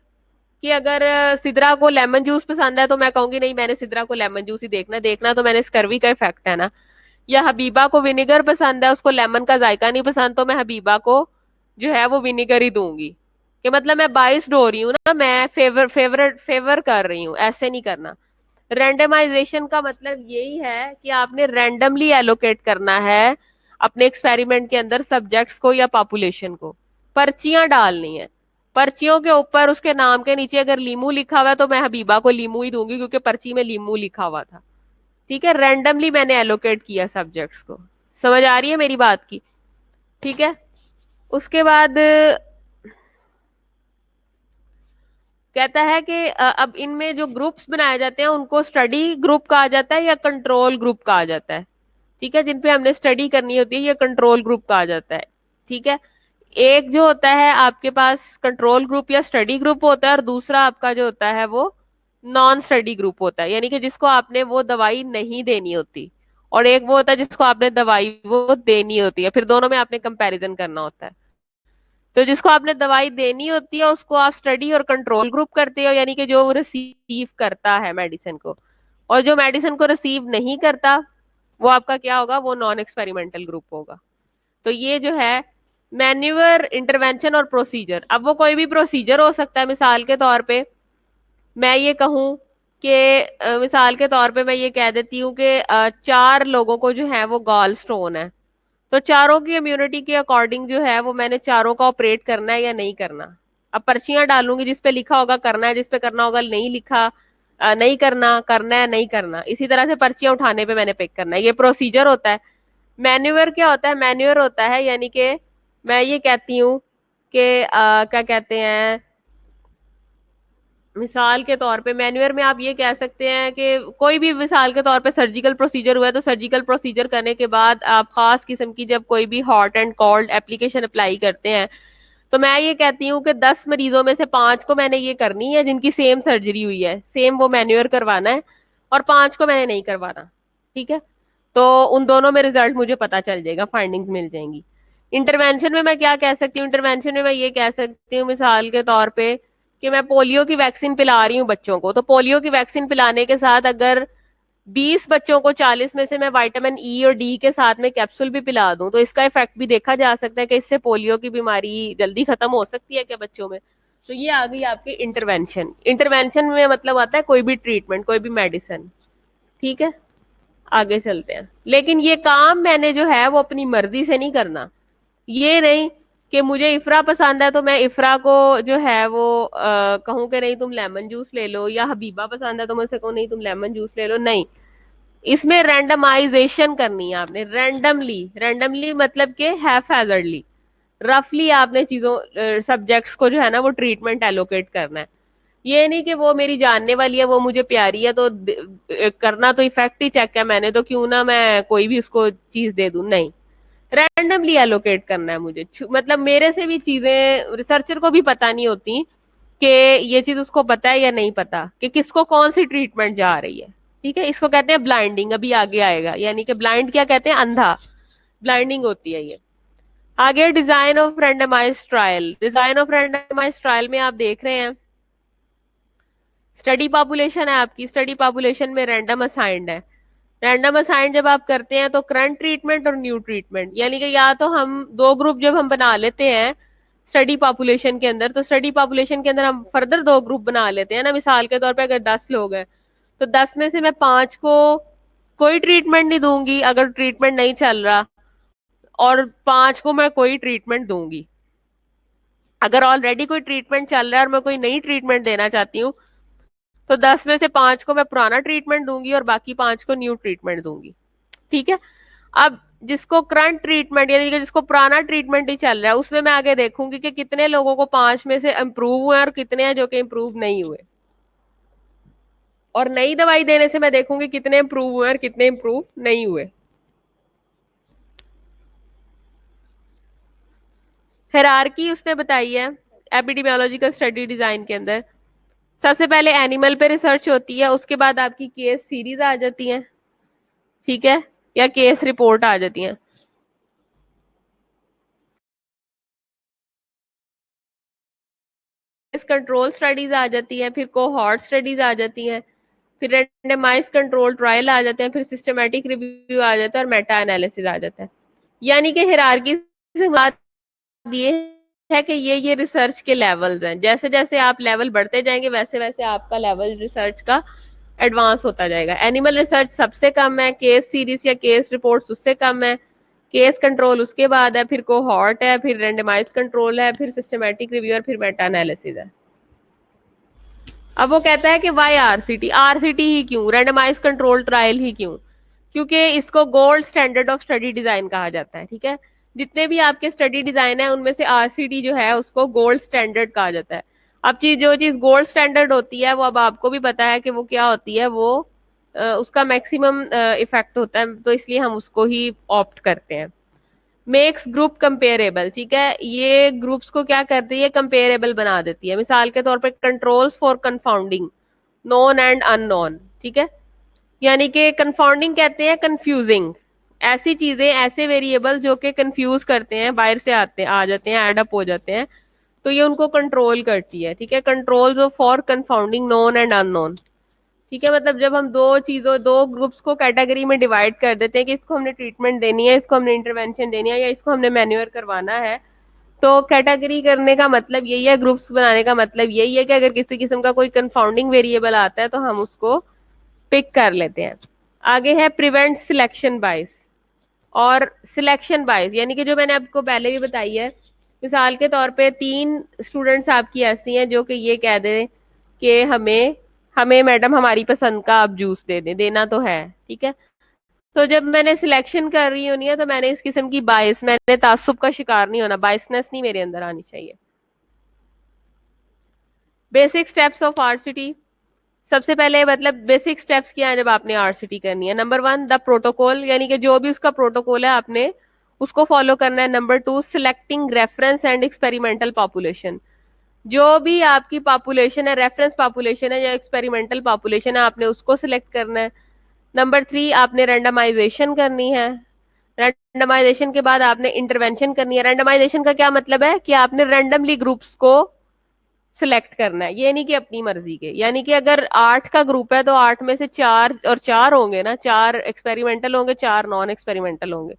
कि अगर सिद्रा को लेमन जूस पसंद है तो मैं कहूंगी नहीं मैंने सिद्रा को लेमन जूस ही देखना, देखना तो मैंने स्कर्वी का इफेक्ट है ना। या हबीबा को विनेगर पसंद है, उसको लेमन का जायका नहीं पसंद, तो मैं हबीबा को जो है वो विनेगर ही दूंगी। कि मतलब मैं बाइस्ड हो रही हूँ ना, मैं फेवर कर रही हूँ, ऐसे नहीं करना। रैंडमाइजेशन का मतलब यही है कि आपने रैंडमली एलोकेट करना है अपने एक्सपेरिमेंट के अंदर सब्जेक्ट्स को या पॉपुलेशन को। पर्चियां डालनी है, पर्चियों के ऊपर उसके नाम के नीचे अगर लीमू लिखा हुआ है तो मैं हबीबा को लीमू ही दूंगी क्योंकि पर्ची में लीमू लिखा हुआ था। ठीक है। रैंडमली मैंने एलोकेट किया सब्जेक्ट्स को। समझ आ रही है मेरी बात की? ठीक है। उसके बाद कहता है कि अब इनमें जो ग्रुप्स बनाए जाते हैं उनको स्टडी ग्रुप कहा जाता है या कंट्रोल ग्रुप कहा जाता है। ठीक है। जिन पे हमने स्टडी करनी होती है ये कंट्रोल ग्रुप कहा जाता है। ठीक है। एक जो होता है आपके पास कंट्रोल ग्रुप या स्टडी ग्रुप होता है और दूसरा आपका जो होता है वो नॉन स्टडी ग्रुप होता है, यानी कि जिसको आपने वो दवाई नहीं देनी होती, और एक वो होता है जिसको आपने दवाई वो देनी होती है, फिर दोनों में आपने कंपैरिजन करना होता है। तो जिसको आपने दवाई देनी होती है उसको आप स्टडी और कंट्रोल ग्रुप करते हो, यानी कि जो रिसीव करता है मेडिसिन को, और जो मेडिसिन को रिसीव नहीं करता वो आपका क्या होगा, वो नॉन एक्सपेरिमेंटल ग्रुप होगा। तो ये जो है मैन्यूअर, इंटरवेंशन और प्रोसीजर। अब वो कोई भी प्रोसीजर हो सकता है, मिसाल के तौर पे मैं ये कहूँ कि मिसाल के तौर पे मैं ये कह देती हूँ कि 4 लोगों को जो है वो गॉल स्टोन है, तो चारों की इम्यूनिटी के अकॉर्डिंग जो है वो मैंने चारों का ऑपरेट करना है या नहीं करना। अब पर्चियां डालूंगी, जिस पे लिखा होगा करना है, जिस पे करना होगा नहीं लिखा, नहीं करना, करना है नहीं करना, इसी तरह से पर्चियां उठाने पे मैंने पिक करना है। ये प्रोसीजर होता है। मैन्यूअर क्या होता है? मैन्यूअर होता है यानी कि मैं ये कहती हूँ कि क्या कहते हैं, मिसाल के तौर पे मैन्युअर में आप ये कह सकते हैं कि कोई भी, मिसाल के तौर पे सर्जिकल प्रोसीजर हुआ है, तो सर्जिकल प्रोसीजर करने के बाद आप खास किस्म की जब कोई भी hot and cold application apply करते हैं, तो मैं ये कहती हूँ कि 10 मरीजों में से 5 को मैंने ये करनी है जिनकी सेम सर्जरी हुई है, सेम वो मैन्युअर करवाना है, और 5 को मैंने नहीं करवाना। ठीक है, तो उन दोनों में रिजल्ट मुझे पता चल जाएगा, फाइंडिंग्स मिल जाएंगी। इंटरवेंशन में मैं क्या कह सकती हूँ? इंटरवेंशन में मैं ये कह सकती हूँ मिसाल के तौर पे कि मैं पोलियो की वैक्सीन पिला रही हूँ बच्चों को, तो पोलियो की वैक्सीन पिलाने के साथ अगर 20 बच्चों को 40 में से मैं विटामिन ई और डी के साथ में कैप्सूल भी पिला दूं, तो इसका इफेक्ट भी देखा जा सकता है कि इससे पोलियो की बीमारी जल्दी खत्म हो सकती है क्या बच्चों में। तो ये आ गई आपकी इंटरवेंशन। इंटरवेंशन में मतलब आता है कोई भी ट्रीटमेंट, कोई भी मेडिसिन। ठीक है, आगे चलते हैं। लेकिन ये काम मैंने जो है वो अपनी मर्जी से नहीं करना। ये नहीं कि मुझे इफरा पसंद है तो मैं इफरा को जो है वो कहूँ कि नहीं तुम लेमन जूस ले लो, या हबीबा पसंद है तो मैं उसे कहूँ नहीं तुम लेमन जूस ले लो। नहीं, इसमें रैंडमाइजेशन करनी है आपने, रैंडमली। रैंडमली मतलब कि हैफेजर्डली, रफली आपने चीजों, सब्जेक्ट्स को जो है ना वो ट्रीटमेंट एलोकेट करना है। ये नहीं कि वो मेरी जानने वाली है, वो मुझे प्यारी है, तो करना तो इफेक्ट ही चेक है मैंने, तो क्यों ना मैं कोई भी उसको चीज दे दूं। नहीं, रैंडमली एलोकेट करना है मुझे। मतलब मेरे से भी चीजें रिसर्चर को भी पता नहीं होती कि ये चीज उसको पता है या नहीं पता कि किसको कौन सी ट्रीटमेंट जा रही है। ठीक है, इसको कहते हैं ब्लाइंडिंग, अभी आगे आएगा। यानी कि ब्लाइंड क्या कहते हैं? अंधा, ब्लाइंडिंग होती है ये। आगे design of randomised trial. Design of randomised trial में आप देख रहे हैं स्टडी पॉपुलेशन है आपकी, स्टडी पॉपुलेशन में रैंडम असाइंड है। रैंडम असाइन जब आप करते हैं तो करंट ट्रीटमेंट और न्यू ट्रीटमेंट, यानी कि या तो हम दो ग्रुप जब हम बना लेते हैं स्टडी पॉपुलेशन के अंदर, तो स्टडी पॉपुलेशन के अंदर हम फर्दर दो ग्रुप बना लेते हैं ना। मिसाल के तौर पे अगर 10 लोग हैं तो 10 में से मैं 5 को कोई ट्रीटमेंट नहीं दूंगी अगर ट्रीटमेंट नहीं चल रहा, और 5 को मैं कोई ट्रीटमेंट दूंगी। अगर ऑलरेडी कोई ट्रीटमेंट चल रहा है और मैं कोई नई ट्रीटमेंट देना चाहती हूँ, तो 10 में से 5 को मैं पुराना ट्रीटमेंट दूंगी और बाकी 5 को न्यू ट्रीटमेंट दूंगी। ठीक है, अब जिसको करंट ट्रीटमेंट यानी कि जिसको पुराना ट्रीटमेंट ही चल रहा है, उसमें मैं आगे देखूंगी कि कितने लोगों को 5 में से इम्प्रूव हुए और कितने हैं जो कि इम्प्रूव नहीं हुए, और नई दवाई देने से मैं देखूंगी कितने इम्प्रूव हुए और कितने इम्प्रूव नहीं हुए। हायरार्की उसने बताई है एपिडेमियोलॉजिकल स्टडी डिजाइन के अंदर। सबसे पहले एनिमल पे रिसर्च होती है, उसके बाद आपकी केस सीरीज आ जाती है। ठीक है, या केस रिपोर्ट आ जाती है। कंट्रोल स्टडीज आ जाती है, फिर कोहॉर्ट स्टडीज आ जाती हैं, फिर रेंडमाइज कंट्रोल ट्रायल आ जाते हैं, फिर सिस्टमेटिक रिव्यू आ जाता है, और मेटा एनालिसिस आ जाता है। यानी कि हायरार्की से बात ये है कि ये रिसर्च के लेवल्स हैं। जैसे जैसे आप लेवल बढ़ते जाएंगे वैसे वैसे आपका लेवल रिसर्च का एडवांस होता जाएगा। एनिमल रिसर्च सबसे कम है, केस सीरीज या केस रिपोर्ट्स उससे कम है, केस कंट्रोल उसके बाद है, फिर कोहॉर्ट है, फिर रेंडमाइज कंट्रोल है, फिर सिस्टमेटिक रिव्यू और फिर मेटा एनालिसिस है। अब वो कहता है कि वाई आरसीटी, आरसीटी ही क्यों, रैंडमाइज कंट्रोल ट्रायल ही क्यों? क्योंकि इसको gold standard of study design कहा जाता है। ठीक है, जितने भी आपके स्टडी डिजाइन है उनमें से आरसीटी जो है उसको गोल्ड स्टैंडर्ड कहा जाता है। अब चीज जो चीज गोल्ड स्टैंडर्ड होती है वो अब आपको भी पता है कि वो क्या होती है, वो उसका मैक्सिमम इफेक्ट होता है, तो इसलिए हम उसको ही ऑप्ट करते हैं। Makes group comparable. ठीक है, ये ग्रुप्स को क्या करती है? कंपेरेबल बना देती है। मिसाल के तौर पर controls for confounding known and unknown. ठीक है, यानी कि कंफाउंडिंग कहते हैं कंफ्यूजिंग, ऐसी चीजें, ऐसे वेरिएबल जो कि कंफ्यूज करते हैं, बाहर से आते आ जाते हैं, एड अप हो जाते हैं, तो ये उनको कंट्रोल करती है। ठीक है, controls of for confounding known and unknown. ठीक है, मतलब जब हम दो ग्रुप्स को कैटेगरी में डिवाइड कर देते हैं कि इसको हमने ट्रीटमेंट देनी है, इसको हमने इंटरवेंशन देनी है, या इसको हमने मैन्यूअर करवाना है, तो कैटेगरी करने का मतलब यही है, ग्रुप्स बनाने का मतलब यही है कि अगर किसी किस्म का कोई कंफाउंडिंग वेरिएबल आता है तो हम उसको पिक कर लेते हैं। आगे है प्रिवेंट सिलेक्शन बाइस और सिलेक्शन बाइस, यानी कि जो मैंने आपको पहले भी बताई है। मिसाल के तौर पे 3 स्टूडेंट्स आपकी ऐसी हैं जो कि ये कह दें कि हमें हमें मैडम हमारी पसंद का आप जूस दे दें, देना तो है, ठीक है। तो जब मैंने सिलेक्शन कर रही होनी है तो मैंने इस किस्म की बायस, मैंने तासुब का शिकार नहीं होना, बायसनेस नहीं मेरे अंदर आनी चाहिए। बेसिक स्टेप्स ऑफ आरसीटी, सबसे पहले मतलब बेसिक स्टेप्स क्या है जब आपने आरसीटी करनी है। नंबर 1 द प्रोटोकॉल, यानी कि जो भी उसका प्रोटोकॉल है आपने उसको फॉलो करना है। Number 2 selecting reference and experimental population, जो भी आपकी पॉपुलेशन है, रेफरेंस पॉपुलेशन है या एक्सपेरिमेंटल पॉपुलेशन है, आपने उसको सिलेक्ट करना है। नंबर 3 आपने रैंडमाइजेशन करनी है। रैंडमाइजेशन के बाद आपने इंटरवेंशन करनी है। रैंडमाइजेशन का क्या मतलब है कि आपने रैंडमली ग्रुप्स को सिलेक्ट करना है, ये नहीं कि अपनी मर्जी के। यानी कि अगर 8 का ग्रुप है तो 8 में से 4 और 4 होंगे ना, 4 एक्सपेरिमेंटल होंगे, 4 नॉन एक्सपेरिमेंटल होंगे।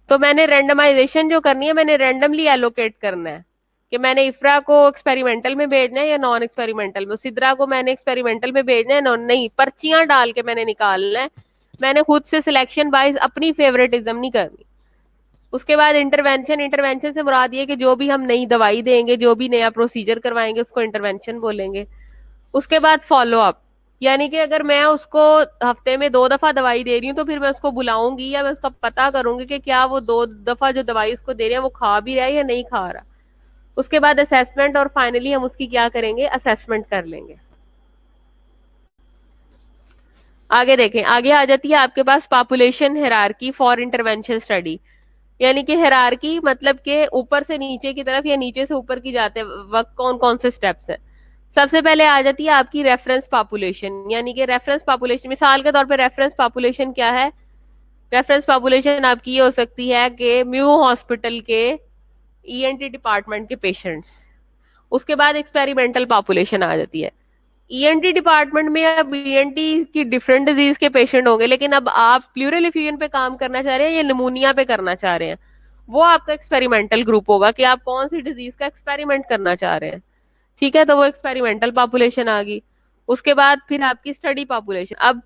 तो मैंने रैंडमाइजेशन जो करनी है, मैंने रैंडमली एलोकेट करना है कि मैंने इफ्रा को एक्सपेरिमेंटल में भेजना है या नॉन एक्सपेरिमेंटल में, सिद्रा को मैंने एक्सपेरिमेंटल में भेजना है नॉन, नहीं, पर्चियां डाल के मैंने निकालना है। मैंने खुद से सिलेक्शन वाइज अपनी फेवरेटिज्म नहीं करनी। उसके बाद इंटरवेंशन, इंटरवेंशन से मुराद ये कि जो भी हम नई दवाई देंगे, जो भी नया प्रोसीजर करवाएंगे उसको इंटरवेंशन बोलेंगे। उसके बाद फॉलो अप, यानी कि अगर मैं उसको हफ्ते में 2 दफा दवाई दे रही हूँ तो फिर मैं उसको बुलाऊंगी या मैं उसका पता करूंगी कि क्या वो 2 दफा जो दवाई उसको दे रहे हैं वो खा भी रहा है या नहीं खा रहा। उसके बाद असेसमेंट, और फाइनली हम उसकी क्या करेंगे, असेसमेंट कर लेंगे। आगे देखें, आगे आ जाती है आपके पास population hierarchy for intervention study, यानी कि हायरार्की मतलब के ऊपर से नीचे की तरफ या नीचे से ऊपर की जाते वक्त कौन कौन से स्टेप्स हैं। सबसे पहले आ जाती है आपकी रेफरेंस पॉपुलेशन, यानी कि रेफरेंस पॉपुलेशन, मिसाल के तौर पे रेफरेंस पॉपुलेशन क्या है। रेफरेंस पॉपुलेशन आपकी ये हो सकती है कि म्यू हॉस्पिटल के ईएनटी डिपार्टमेंट के पेशेंट्स। उसके बाद एक्सपेरिमेंटल पॉपुलेशन आ जाती है। ईएनटी डिपार्टमेंट में अब ईएनटी की डिफरेंट डिजीज के पेशेंट होंगे, लेकिन अब आप प्लूरल एफ्यूजन पे काम करना चाह रहे हैं या निमोनिया पे करना चाह रहे हैं, वो आपका एक्सपेरिमेंटल ग्रुप होगा कि आप कौन सी डिजीज का एक्सपेरिमेंट करना चाह रहे हैं। ठीक है, तो वो एक्सपेरिमेंटल पॉपुलेशन आ गई। उसके बाद फिर आपकी स्टडी पॉपुलेशन। अब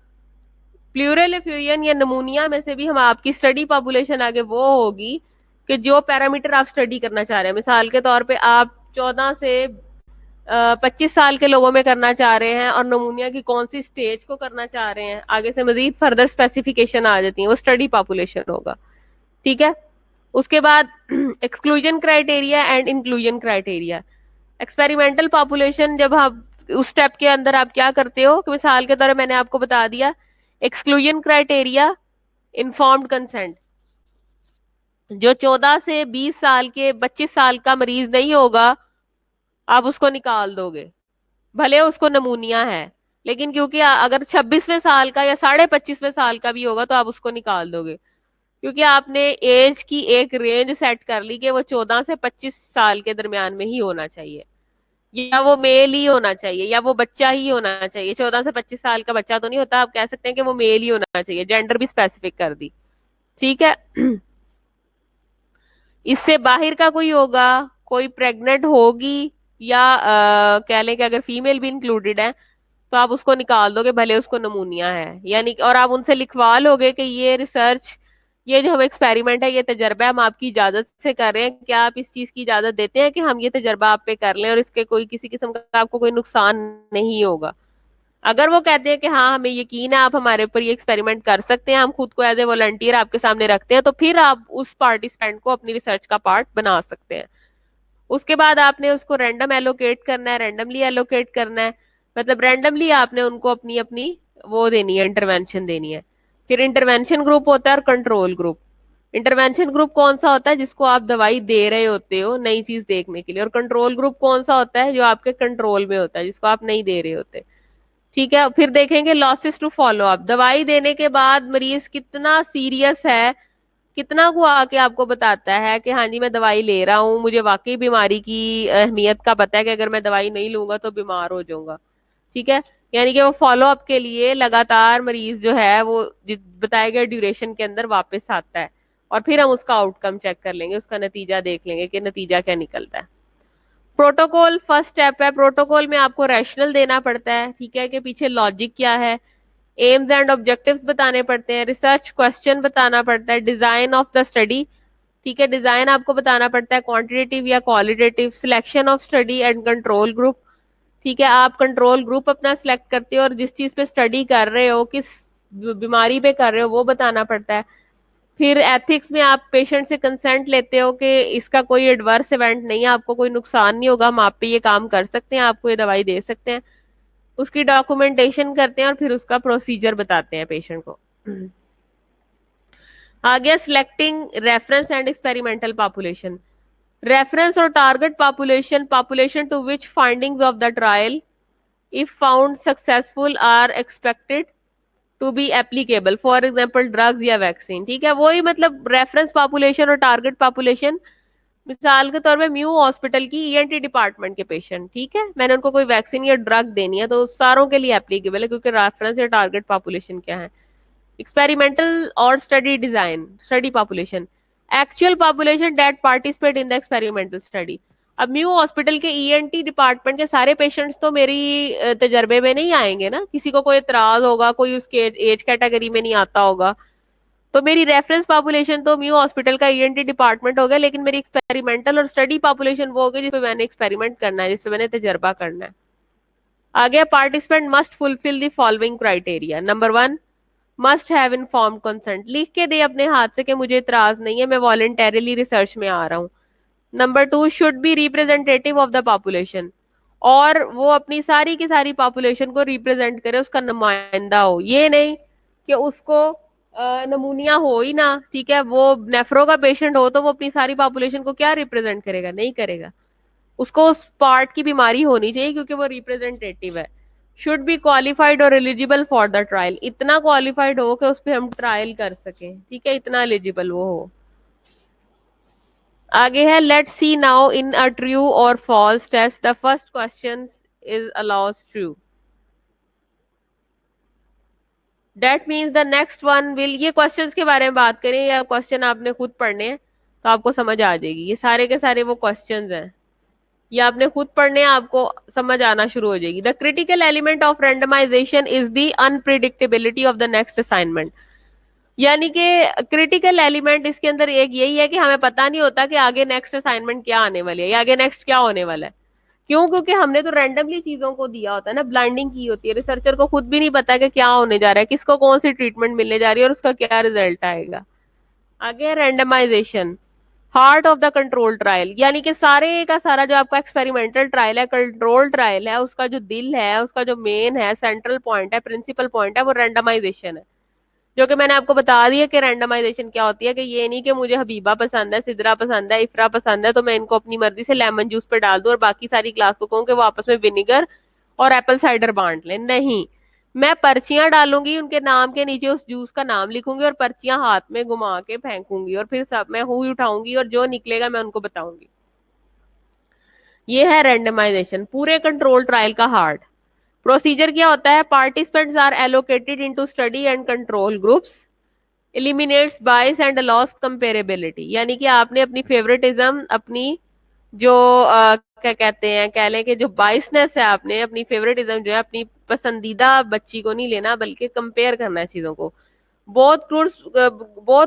प्लूरल एफ्यूजन या नमूनिया में से भी हम आपकी स्टडी पॉपुलेशन आगे वो होगी कि जो पैरामीटर आप स्टडी करना चाह रहे हैं। मिसाल के तौर पे आप 14 से 25 साल के लोगों में करना चाह रहे हैं और नमूनिया की कौन सी स्टेज को करना चाह रहे हैं, आगे से मजीद फर्दर स्पेसिफिकेशन आ जाती है, वो स्टडी पॉपुलेशन होगा। ठीक है। उसके बाद exclusion criteria and inclusion criteria. Experimental population, जब आप उस स्टेप के अंदर आप क्या करते हो कि मिसाल के तौर मैंने आपको बता दिया एक्सक्लूजन क्राइटेरिया, इन्फॉर्म्ड कंसेंट, जो 14 से 20 साल के 25 साल का मरीज नहीं होगा आप उसको निकाल दोगे, भले उसको नमूनिया है, लेकिन क्योंकि अगर 26वें साल का या 25.5वें साल का भी होगा तो आप उसको निकाल दोगे, क्योंकि आपने एज की एक रेंज सेट कर ली कि वो 14 से 25 साल के दरमियान में ही होना चाहिए, या वो मेल ही होना चाहिए या वो बच्चा ही होना चाहिए। 14 से 25 साल का बच्चा तो नहीं होता, आप कह सकते हैं कि वो मेल ही होना चाहिए, जेंडर भी स्पेसिफिक कर दी। ठीक है। इससे बाहर का कोई होगा, कोई प्रेग्नेंट होगी या कह लें कि अगर फीमेल भी इंक्लूडेड है तो आप उसको निकाल दोगे, भले उसको नमूनिया है, यानी और आप उनसे लिखवा लोगे कि ये रिसर्च, ये जो हम एक्सपेरिमेंट है, ये तजर्बा हम आपकी इजाजत से कर रहे हैं, क्या आप इस चीज की इजाजत देते हैं कि हम ये तजर्बा आप पे कर लें और इसके कोई किसी किस्म का आपको कोई नुकसान नहीं होगा। अगर वो कहते हैं कि हाँ हमें यकीन है आप हमारे ऊपर ये एक्सपेरिमेंट कर सकते हैं, हम खुद को एज ए वॉलंटियर आपके सामने रखते हैं, तो फिर आप उस पार्टिसिपेंट को अपनी रिसर्च का पार्ट बना सकते हैं। उसके बाद आपने उसको रैंडम एलोकेट करना है, रैंडमली एलोकेट करना है, मतलब रैंडमली आपने उनको अपनी अपनी वो देनी है, इंटरवेंशन देनी है। फिर इंटरवेंशन ग्रुप होता है और कंट्रोल ग्रुप। इंटरवेंशन ग्रुप कौन सा होता है, जिसको आप दवाई दे रहे होते हो नई चीज देखने के लिए, और कंट्रोल ग्रुप कौन सा होता है, जो आपके कंट्रोल में होता है, जिसको आप नहीं दे रहे होते। ठीक है। फिर देखेंगे लॉसेस टू फॉलो अप, दवाई देने के बाद मरीज कितना सीरियस है, कितना को आके आपको बताता है कि हाँ जी मैं दवाई ले रहा हूँ, मुझे वाकई बीमारी की अहमियत का पता है कि अगर मैं दवाई नहीं लूंगा तो बीमार हो जाऊंगा। ठीक है। यानी कि वो फॉलो अप के लिए लगातार मरीज जो है वो बताए गए ड्यूरेशन के अंदर वापस आता है, और फिर हम उसका आउटकम चेक कर लेंगे, उसका नतीजा देख लेंगे कि नतीजा क्या निकलता है। प्रोटोकॉल फर्स्ट स्टेप है। प्रोटोकॉल में आपको रैशनल देना पड़ता है, ठीक है, कि पीछे लॉजिक क्या है, एम्स एंड ऑब्जेक्टिव्स बताने पड़ते हैं, रिसर्च क्वेश्चन बताना पड़ता है, डिजाइन ऑफ द स्टडी, ठीक है, डिजाइन आपको बताना पड़ता है, क्वांटिटेटिव या qualitative, selection of study and control group, ठीक है, आप कंट्रोल ग्रुप अपना सिलेक्ट करते हो और जिस चीज पे स्टडी कर रहे हो, किस बीमारी पे कर रहे हो, वो बताना पड़ता है। फिर एथिक्स में आप पेशेंट से कंसेंट लेते हो कि इसका कोई एडवर्स इवेंट नहीं है, आपको कोई नुकसान नहीं होगा, हम आप पे ये काम कर सकते हैं, आपको ये दवाई दे सकते हैं। उसकी डॉक्यूमेंटेशन करते हैं और फिर उसका प्रोसीजर बताते हैं पेशेंट को। आ गया selecting reference and experimental population. Reference और target population, population to which findings of the trial if found successful are expected to be applicable, for example drugs या वैक्सीन, ठीक है। वही मतलब रेफरेंस पॉपुलेशन और टारगेट पॉपुलेशन, मिसाल के तौर पे म्यू हॉस्पिटल की ईएनटी डिपार्टमेंट के पेशेंट, ठीक है, मैंने उनको कोई वैक्सीन या ड्रग देनी है तो सारों के लिए एप्लीकेबल है, क्योंकि रेफरेंस या टारगेट पॉपुलेशन क्या है। एक्सपेरिमेंटल और study design, study population, actual population that participate in the experimental study. अब म्यू हॉस्पिटल के ईएनटी डिपार्टमेंट के सारे पेशेंट्स तो मेरी तजर्बे में नहीं आएंगे ना, किसी को कोई इतराज होगा, कोई उसके एज कैटेगरी में नहीं आता होगा, तो मेरी रेफरेंस पॉपुलेशन तो म्यू हॉस्पिटल का ईएनटी डिपार्टमेंट हो गया, लेकिन मेरी एक्सपेरिमेंटल और स्टडी पॉपुलेशन वो होगी जिसपे मैंने एक्सपेरिमेंट करना है, जिसपे मैंने तजर्बा करना है। आ गया participant must fulfil the following criteria. Number 1, must have informed consent, लिख के दे अपने हाथ से कि मुझे इतराज नहीं है, मैं वॉलंटरली रिसर्च में आ रहा हूँ। Number 2, should be representative of the population, और वो अपनी सारी की सारी पॉपुलेशन को रिप्रेजेंट करे, उसका नुमाइंदा हो, ये नहीं कि उसको नमूनिया हो ही ना, ठीक है, वो नेफ्रो का पेशेंट हो तो वो अपनी सारी पॉपुलेशन को क्या रिप्रेजेंट करेगा, नहीं करेगा, उसको उस पार्ट की बीमारी होनी चाहिए क्योंकि वो रिप्रेजेंटेटिव है। शुड बी क्वालिफाइड और एलिजिबल फॉर द ट्रायल, इतना क्वालिफाइड हो कि उस पर हम ट्रायल कर सकें, ठीक है, इतना एलिजिबल वो हो। आगे है let see now in a true or false test the first question is always true, that means the next one will, ये क्वेश्चंस के बारे में बात करें या क्वेश्चन आपने खुद पढ़ने हैं तो आपको समझ आ जाएगी, ये सारे के सारे वो क्वेश्चंस हैं, ये आपने खुद पढ़ने हैं, आपको समझ आना शुरू हो जाएगी। The critical element of randomisation is the unpredictability of the next assignment, यानी कि क्रिटिकल एलिमेंट इसके अंदर एक यही है कि हमें पता नहीं होता कि आगे नेक्स्ट असाइनमेंट क्या आने वाली है या आगे नेक्स्ट क्या होने वाला है। क्यों? क्योंकि हमने तो रैंडमली चीजों को दिया होता है ना, ब्लाइंडिंग की होती है, रिसर्चर को खुद भी नहीं पता कि क्या होने जा रहा है, किसको कौन सी ट्रीटमेंट मिलने जा रही है और उसका क्या रिजल्ट आएगा। आगे randomisation, heart of the control trial, यानी कि सारे का सारा जो आपका एक्सपेरिमेंटल ट्रायल है, कंट्रोल ट्रायल है, उसका जो दिल है, उसका जो मेन है, सेंट्रल पॉइंट है, प्रिंसिपल पॉइंट है, वो रैंडमाइजेशन है। जो कि मैंने आपको बता दिया कि रैंडमाइजेशन क्या होती है, कि ये नहीं कि मुझे हबीबा पसंद है, सिदरा पसंद है, इफ्रा पसंद है, तो मैं इनको अपनी मर्जी से लेमन जूस पे डाल दूं और बाकी सारी क्लास को कहूँ कि वो आपस में विनेगर और एप्पल साइडर बांट लें। नहीं, मैं पर्चियां डालूंगी, उनके नाम के नीचे उस जूस का नाम लिखूंगी और पर्चियां हाथ में घुमा के फेंकूंगी और फिर सब मैं हुई उठाऊंगी और जो निकलेगा मैं उनको बताऊंगी। ये है रैंडमाइजेशन, पूरे कंट्रोल ट्रायल का हार्ट। प्रोसीजर क्या होता है? Participants are allocated into study and control groups, eliminates bias and loss comparability, यानी कि आपने अपनी फेवरेटिज्म, अपनी जो क्या कहते हैं, कह लें कि जो बाइसनेस है, आपने अपनी फेवरेटिज्म जो है, अपनी पसंदीदा बच्ची को नहीं लेना बल्कि कंपेयर करना है चीजों को। Both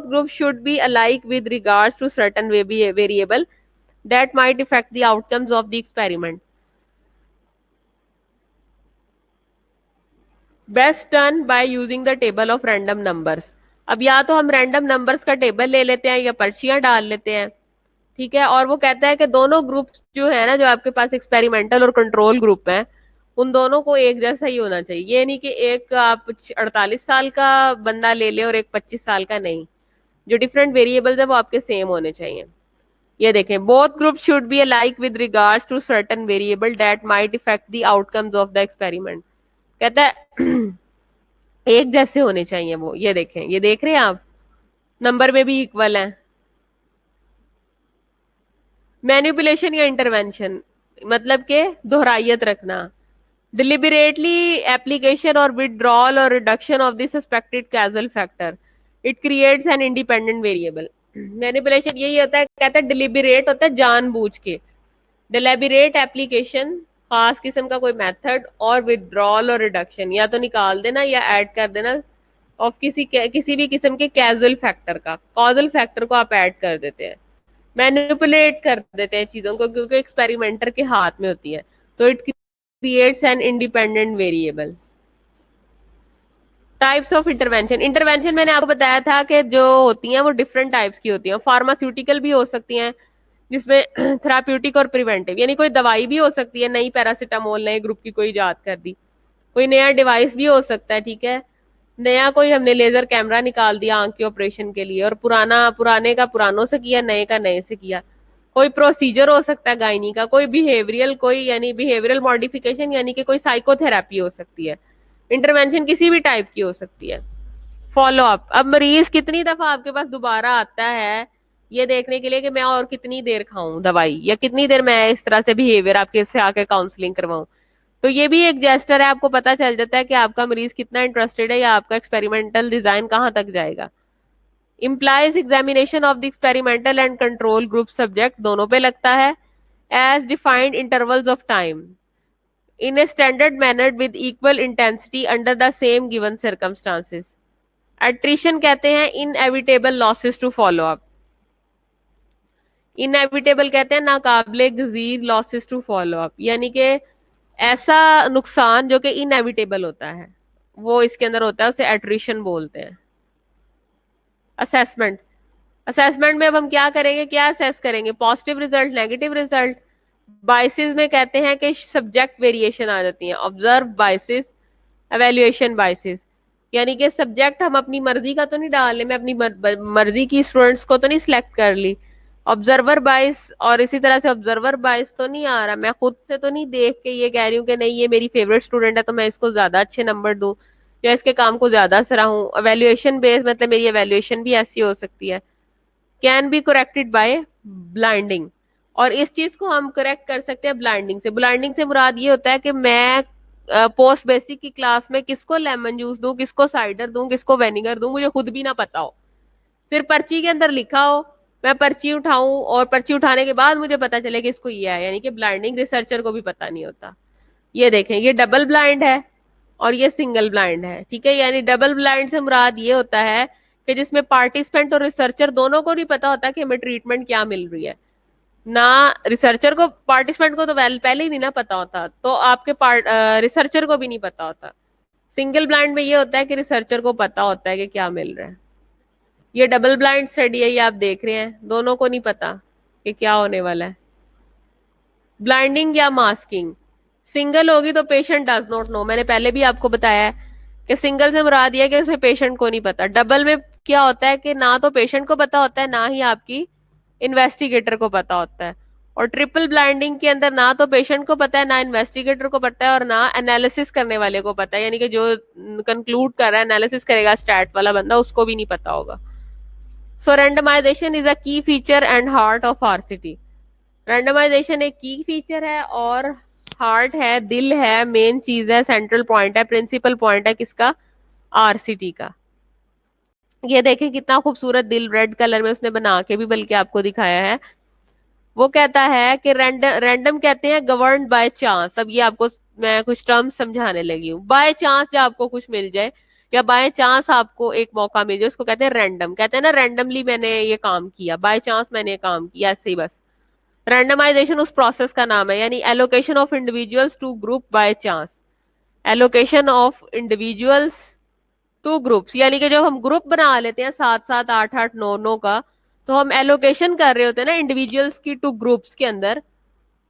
group should be alike with regards to certain variable that might effect the outcomes of the experiment, best done by using the table of random numbers. अब या तो हम रैंडम नंबर्स का टेबल ले लेते हैं या पर्चियां डाल लेते हैं, ठीक है, और वो कहता है कि दोनों ग्रुप जो है ना, जो आपके पास एक्सपेरिमेंटल और कंट्रोल ग्रुप है, उन दोनों को एक जैसा ही होना चाहिए। ये नहीं कि एक आप 48 साल का बंदा ले ले और एक 25 साल का, नहीं, जो डिफरेंट वेरिएबल्स है वो आपके सेम होने चाहिए। ये देखें, both group should be alike with regards to certain variable that might effect the outcomes of the experiment, कहता है एक जैसे होने चाहिए वो। ये देखें, ये देख रहे हैं आप, नंबर में भी इक्वल है। मैनिपुलेशन या इंटरवेंशन, मतलब के दोहराइयत रखना, डिलिबरेटली एप्लीकेशन और विदड्रॉल और reduction of the suspected casual factor, it creates an independent variable. Manipulation यही होता है, कहता है डिलिबरेट होता है जानबूझ के, डिलिबरेट एप्लीकेशन, खास किस्म का कोई मेथड, और विदड्रॉल और रिडक्शन, या तो निकाल देना या ऐड कर देना ऑफ किसी भी किस्म के कैजुअल फैक्टर का, कॉजल फैक्टर को आप ऐड कर देते हैं, मैनिपुलेट कर देते हैं चीजों को, क्योंकि एक्सपेरिमेंटर के हाथ में होती है, तो it creates an independent variable. Types of intervention, intervention मैंने आपको बताया था कि जो होती हैं वो डिफरेंट टाइप्स की होती हैं, फार्मास्यूटिकल भी हो सकती हैं जिसमें थेराप्यूटिक और प्रिवेंटिव, यानी कोई दवाई भी हो सकती है, नई पैरासिटामोल नए ग्रुप की कोई इजाद कर दी, कोई नया डिवाइस भी हो सकता है, ठीक है, नया कोई हमने लेजर कैमरा निकाल दिया आंख के ऑपरेशन के लिए, और पुराने का पुरानों से किया, नए का नए से किया, कोई प्रोसीजर हो सकता है गायनी का, कोई बिहेवियरल, कोई यानी बिहेवियरल मॉडिफिकेशन, यानी कि कोई साइकोथेरेपी हो सकती है, इंटरवेंशन किसी भी टाइप की हो सकती है। फॉलो अप, अब मरीज कितनी दफा आपके पास दोबारा आता है ये देखने के लिए कि मैं और कितनी देर खाऊं दवाई, या कितनी देर मैं इस तरह से बिहेवियर आपके से आके काउंसलिंग करवाऊं, तो ये भी एक जेस्टर है, आपको पता चल जाता है कि आपका मरीज कितना इंटरेस्टेड है या आपका एक्सपेरिमेंटल डिजाइन कहाँ तक जाएगा। Employs examination of the experimental and control group subject दोनों पे लगता है, as defined intervals of time in a standard manner with equal intensity under the same given circumstances. Attrition कहते हैं inevitable losses to follow up. Inevitable कहते हैं नाकाबिले गजीर losses to follow up, यानी कि ऐसा नुकसान जो कि इनएविटेबल होता है वो इसके अंदर होता है, उसे एट्रिशन बोलते हैं। असेसमेंट, असेसमेंट में अब हम क्या करेंगे, क्या असेस करेंगे, positive result, negative result. Biases में कहते हैं कि सब्जेक्ट वेरिएशन आ जाती है, ऑब्जर्व बाइसिस, एवेल्युएशन बाइसिस, यानी कि सब्जेक्ट हम अपनी मर्जी का तो नहीं डाल रहे, मैं अपनी मर्जी की स्टूडेंट्स को तो नहीं सिलेक्ट कर ली, ऑब्जर्वर बाइस, और इसी तरह से ऑब्जर्वर बाइस तो नहीं आ रहा, मैं खुद से तो नहीं देख के ये कह रही हूँ कि नहीं ये मेरी फेवरेट स्टूडेंट है तो मैं इसको ज्यादा अच्छे नंबर दूं या इसके काम को ज्यादा सराहूं। एवेल्युएशन बेस मतलब मेरी एवेल्युएशन भी ऐसी हो सकती है, can be corrected bye blinding, और इस चीज को हम करेक्ट कर सकते हैं ब्लाइंडिंग से। ब्लाइंडिंग से मुराद ये होता है कि मैं पोस्ट बेसिक की क्लास में किसको लेमन जूस दूं, किसको साइडर दूं, किसको वेनिगर दूं, मुझे खुद भी ना पता हो, सिर्फ पर्ची के अंदर लिखा हो, मैं पर्ची उठाऊं और पर्ची उठाने के बाद मुझे पता चले कि इसको ये है, यानी कि ब्लाइंडिंग रिसर्चर को भी पता नहीं होता। ये देखें, ये डबल ब्लाइंड है और ये सिंगल ब्लाइंड है, ठीक है, यानी डबल ब्लाइंड से मुराद ये होता है कि जिसमें पार्टिसिपेंट और रिसर्चर दोनों को नहीं पता होता कि हमें ट्रीटमेंट क्या मिल रही है, ना रिसर्चर को, पार्टिसिपेंट को तो पहले ही नहीं ना पता होता, तो आपके रिसर्चर को भी नहीं पता होता। सिंगल ब्लाइंड में ये होता है कि रिसर्चर को पता होता है कि क्या मिल रहा है। ये डबल ब्लाइंड स्टडी है, ये आप देख रहे हैं, दोनों को नहीं पता कि क्या होने वाला है। ब्लाइंडिंग या मास्किंग, सिंगल होगी तो पेशेंट डज नॉट नो, मैंने पहले भी आपको बताया है कि सिंगल से मुराद ये है कि उसे पेशेंट को नहीं पता। डबल में क्या होता है कि ना तो पेशेंट को पता होता है ना ही आपकी इन्वेस्टिगेटर को पता होता है। और ट्रिपल ब्लाइंडिंग के अंदर ना तो पेशेंट को पता है, ना इन्वेस्टिगेटर को पता है, और ना एनालिसिस करने वाले को पता है, यानी कि जो कंक्लूड कर रहा है, एनालिसिस करेगा स्टैट वाला बंदा, उसको भी नहीं पता होगा। सो randomisation is a key feature and heart of RCT. Randomization एक की फीचर है और हार्ट है, दिल है, मेन चीज है, सेंट्रल पॉइंट है, प्रिंसिपल पॉइंट है किसका, आरसीटी का। ये देखें कितना खूबसूरत दिल रेड कलर में उसने बना के भी बल्कि आपको दिखाया है। वो कहता है कि रैंडम कहते हैं गवर्न्ड बाय चांस। अब ये आपको मैं कुछ टर्म्स समझाने लगी हूँ। बाय चांस जब आपको कुछ मिल जाए या बाय चांस आपको एक मौका मिल जाए उसको कहते हैं रैंडम। कहते हैं ना रैंडमली मैंने ये काम किया, बाय चांस मैंने ये काम किया, ऐसे ही बस। रैंडमाइजेशन उस प्रोसेस का नाम है, यानी allocation of individuals to group by chance. Allocation of individuals to groups, यानी कि जब हम ग्रुप बना लेते हैं 7 7 8 8 9 9 का, तो हम एलोकेशन कर रहे होते हैं ना इंडिविजुअल्स की टू ग्रुप्स के अंदर,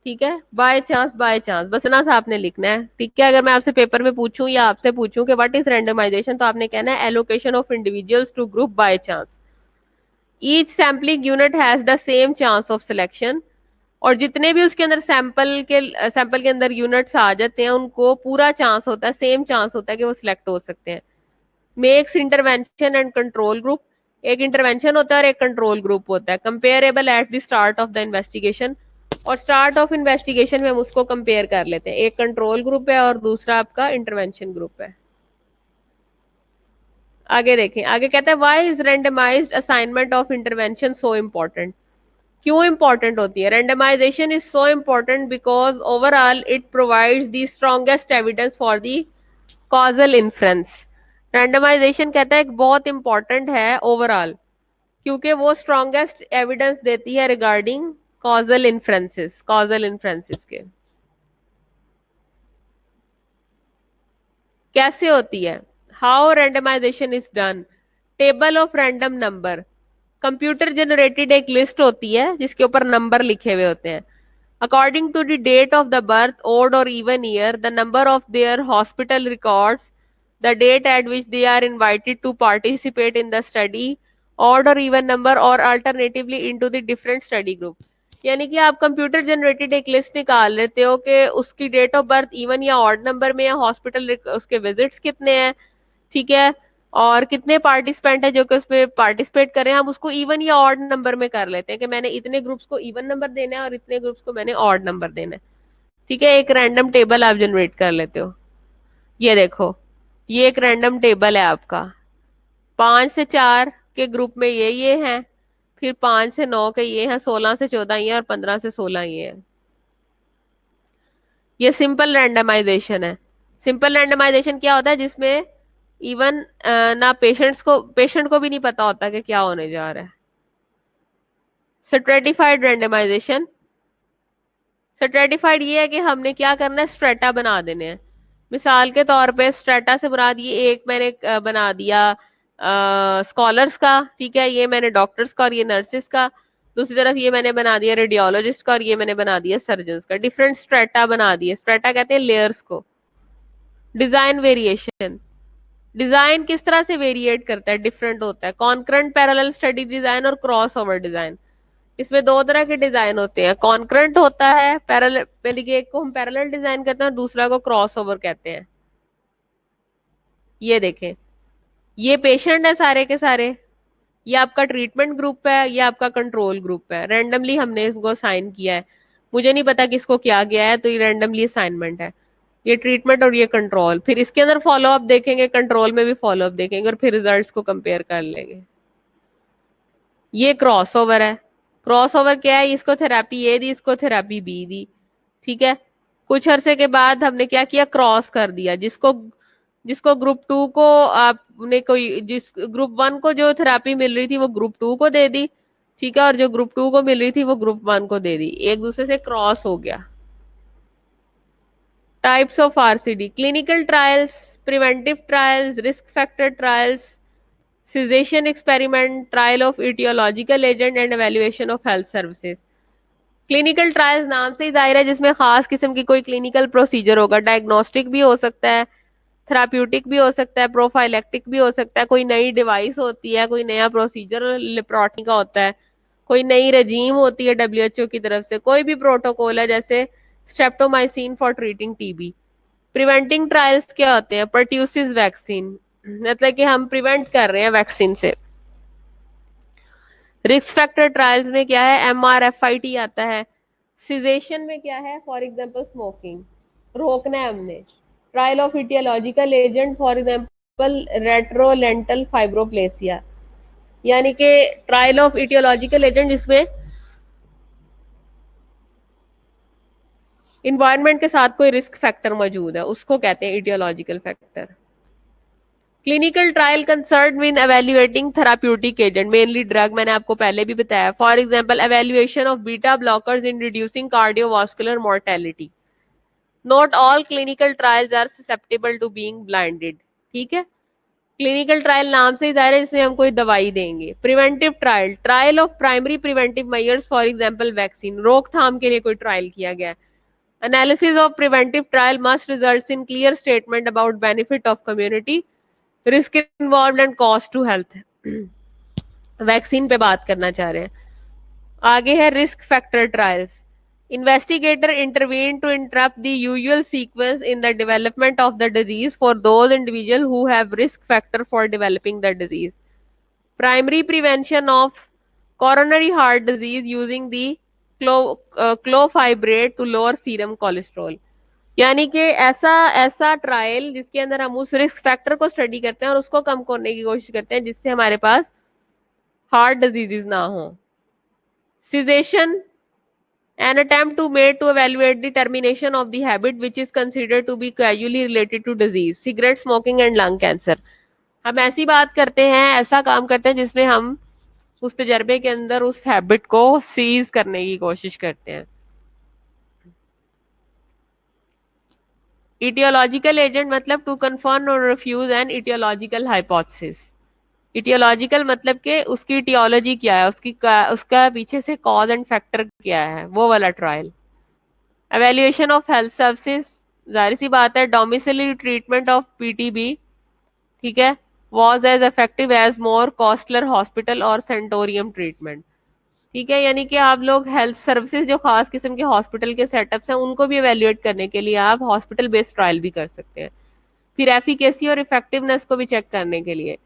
ठीक है, बाय चांस, बाय चांस, बस इतना सा आपने लिखना है, ठीक है। अगर मैं आपसे पेपर में पूछूं या आपसे पूछूं कि व्हाट इज रैंडमाइजेशन, तो आपने कहना है allocation of individuals to group by chance. Each sampling unit has the same chance of selection, और जितने भी उसके अंदर सैंपल के अंदर यूनिट्स आ जाते हैं उनको पूरा चांस होता है, सेम चांस होता है कि वो सिलेक्ट हो सकते हैं। Makes intervention and control group, एक इंटरवेंशन होता है और एक कंट्रोल ग्रुप होता है। Comparable at the start of the investigation, और स्टार्ट ऑफ इन्वेस्टिगेशन में हम उसको कंपेयर कर लेते हैं, एक कंट्रोल ग्रुप है और दूसरा आपका इंटरवेंशन ग्रुप है। आगे देखें, आगे कहता है why is randomized assignment of intervention so important. क्यों इंपॉर्टेंट होती है randomization? Is so important because overall it provides the strongest evidence for the causal inference. Randomization कहता है बहुत इंपॉर्टेंट है ओवरऑल, क्योंकि वो स्ट्रॉन्गेस्ट एविडेंस देती है रिगार्डिंग कॉजल इन्फ्रेंसेस के। कैसे होती है? How randomization is done. Table of random number, computer generated एक लिस्ट होती है जिसके ऊपर नंबर लिखे हुए होते हैं। According to the date of the birth, odd or even year, the number of their hospital records, the date at which they are invited to participate in the study, odd or even number or alternatively into the different study group। यानी कि आप computer generated एक list निकाल लेते हो कि उसकी date of birth even या ऑड नंबर में है, हॉस्पिटल उसके विजिट्स कितने हैं, ठीक है, और कितने पार्टिसिपेंट है जो कि उसमें पार्टिसिपेट कर रहे हैं। हम उसको इवन या ऑड नंबर में कर लेते हैं कि मैंने इतने ग्रुप्स को इवन नंबर देना है और इतने ग्रुप्स को मैंने ऑड नंबर देना है, ठीक है। एक रैंडम टेबल आप जनरेट कर लेते हो। ये देखो, ये एक रैंडम टेबल है आपका। 5 से 4 के ग्रुप में ये हैं, फिर 5 से 9 के ये हैं, 16 से 14 ये और 15 से 16 ये हैं। ये सिंपल रैंडमाइजेशन है। सिंपल रैंडमाइजेशन क्या होता है? जिसमें इवन ना पेशेंट को भी नहीं पता होता कि क्या होने जा रहा है। स्ट्रेटिफाइड रैंडमाइजेशन, स्ट्रेटिफाइड ये है कि हमने क्या करना है, स्ट्रेटा बना देने हैं। मिसाल के तौर पे स्ट्रेटा से मुराद ये एक मैंने बना दिया स्कॉलर्स का, ठीक है, ये मैंने डॉक्टर्स का और ये नर्सिस का। दूसरी तरफ ये मैंने बना दिया रेडियोलॉजिस्ट का और ये मैंने बना दिया सर्जन्स का। डिफरेंट स्ट्रेटा बना दिए। स्ट्रेटा कहते हैं लेयर्स को। डिजाइन वेरिएशन, डिजाइन किस तरह से वेरिएट करता है, डिफरेंट होता है। कॉन्करेंट पैरेलल स्टडी डिजाइन और क्रॉस ओवर डिजाइन, इसमें दो तरह के डिजाइन होते हैं। कॉन्करेंट होता है पैरेलल, यानी कि एक को हम पैरेलल डिजाइन कहते हैं, दूसरा को क्रॉस ओवर कहते हैं। ये देखें, ये पेशेंट है सारे के सारे, ये आपका ट्रीटमेंट ग्रुप है, ये आपका कंट्रोल ग्रुप है। रैंडमली हमने इसको असाइन किया है, मुझे नहीं पता किसको क्या गया है, तो ये रैंडमली असाइनमेंट है। ये ट्रीटमेंट और ये कंट्रोल। फिर इसके अंदर फॉलोअप देखेंगे, कंट्रोल में भी फॉलोअप देखेंगे और फिर रिजल्ट्स को कंपेयर कर लेंगे। ये क्रॉस ओवर है। क्रॉस ओवर क्या है? इसको थेरेपी ए दी, इसको थेरेपी बी दी, ठीक है। कुछ अरसे के बाद हमने क्या किया, क्रॉस कर दिया। जिसको जिसको ग्रुप 2 को आपने कोई, जिस ग्रुप 1 को जो थेरेपी मिल रही थी वो ग्रुप 2 को दे दी, ठीक है, और जो ग्रुप 2 को मिल रही थी वो ग्रुप 1 को दे दी। एक दूसरे से क्रॉस हो गया। Types of RCD, clinical trials, preventive trials, risk factor trials, caseation experiment, trial of etiological agent and evaluation of health services. Clinical trials नाम से ही जाहिर है जिसमें खास किस्म की कोई क्लिनिकल प्रोसीजर होगा। डायग्नोस्टिक भी हो सकता है, थेराप्यूटिक भी हो सकता है, प्रोफाइलेक्टिक भी हो सकता है। कोई नई डिवाइस होती है, कोई नया प्रोसीजर लेप्रोटमी का होता है, कोई नई रजीम होती है डब्ल्यूएचओ की तरफ से, कोई भी प्रोटोकॉल है, जैसे streptomycin for treating TB. Preventing trials क्या होते हैं? परट्यूसिस वैक्सीन, मतलब कि हम प्रिवेंट कर रहे हैं वैक्सीन से। रिस्क फैक्टर ट्रायल्स में क्या है? MRFIT आता है। सिजेशन में क्या है? फॉर एग्जांपल स्मोकिंग, रोकना है हमने। Trial of etiological agent, for example retrolental fibroplasia, यानी कि ट्रायल ऑफ इटियोलॉजिकल एजेंट जिसमें इन्वायरमेंट के साथ कोई रिस्क फैक्टर मौजूद है, उसको कहते हैं etiological factor. Clinical trial concern with evaluating therapeutic agent, mainly drug, मैंने आपको पहले भी बताया। For example evaluation of beta blockers in reducing cardiovascular mortality. Not all clinical trials are susceptible to being blinded, ठीक है। क्लिनिकल ट्रायल नाम से ही जाहिर है जिसमें हम कोई दवाई देंगे। Preventive trial, trial of primary preventive measures, for example vaccine, रोकथाम के लिए कोई ट्रायल किया गया। Analysis of preventive trial must result in clear statement about benefit of community, risk involve and cost to health. Vaccine पे बात करना चाह रहे हैं। आगे है risk factor trials. Investigator intervene to interrupt the usual sequence in the development of the disease for those individuals who have risk factor for developing the disease. Primary prevention of coronary heart disease using the clofibrate to lower serum cholesterol. यानी कि ऐसा ऐसा trial जिसके अंदर हम उस risk factor को study करते हैं और उसको कम करने की कोशिश करते हैं जिससे हमारे पास हार्ट डिजीजेस ना हो। Cessation, an attempt to made to evaluate the termination of the habit which is considered to be causally related to disease, cigarette smoking and lung cancer। हम ऐसी बात करते हैं, ऐसा काम करते हैं जिसमें हम उस तजर्बे के अंदर उस हैबिट को सीज करने की कोशिश करते हैं। इटियोलॉजिकल एजेंट मतलब टू कन्फर्म और refute an etiological hypothesis. Etiological मतलब कि उसकी इटियोलॉजी क्या है, उसका पीछे से कॉज एंड फैक्टर क्या है, वो वाला trial. Evaluation of health services, जाहिर सी बात है डोमिसिलरी ट्रीटमेंट ऑफ पीटीबी, ठीक है, was as effective as more costlier hospital और सेंटोरियम ट्रीटमेंट। ठीक है, यानी कि आप लोग हेल्थ सर्विसेज जो खास किस्म के हॉस्पिटल के सेटअप्स हैं उनको भी एवेल्युएट करने के लिए आप हॉस्पिटल बेस्ड ट्रायल भी कर सकते हैं। फिर एफिकेसी और इफेक्टिवनेस को भी चेक करने के लिए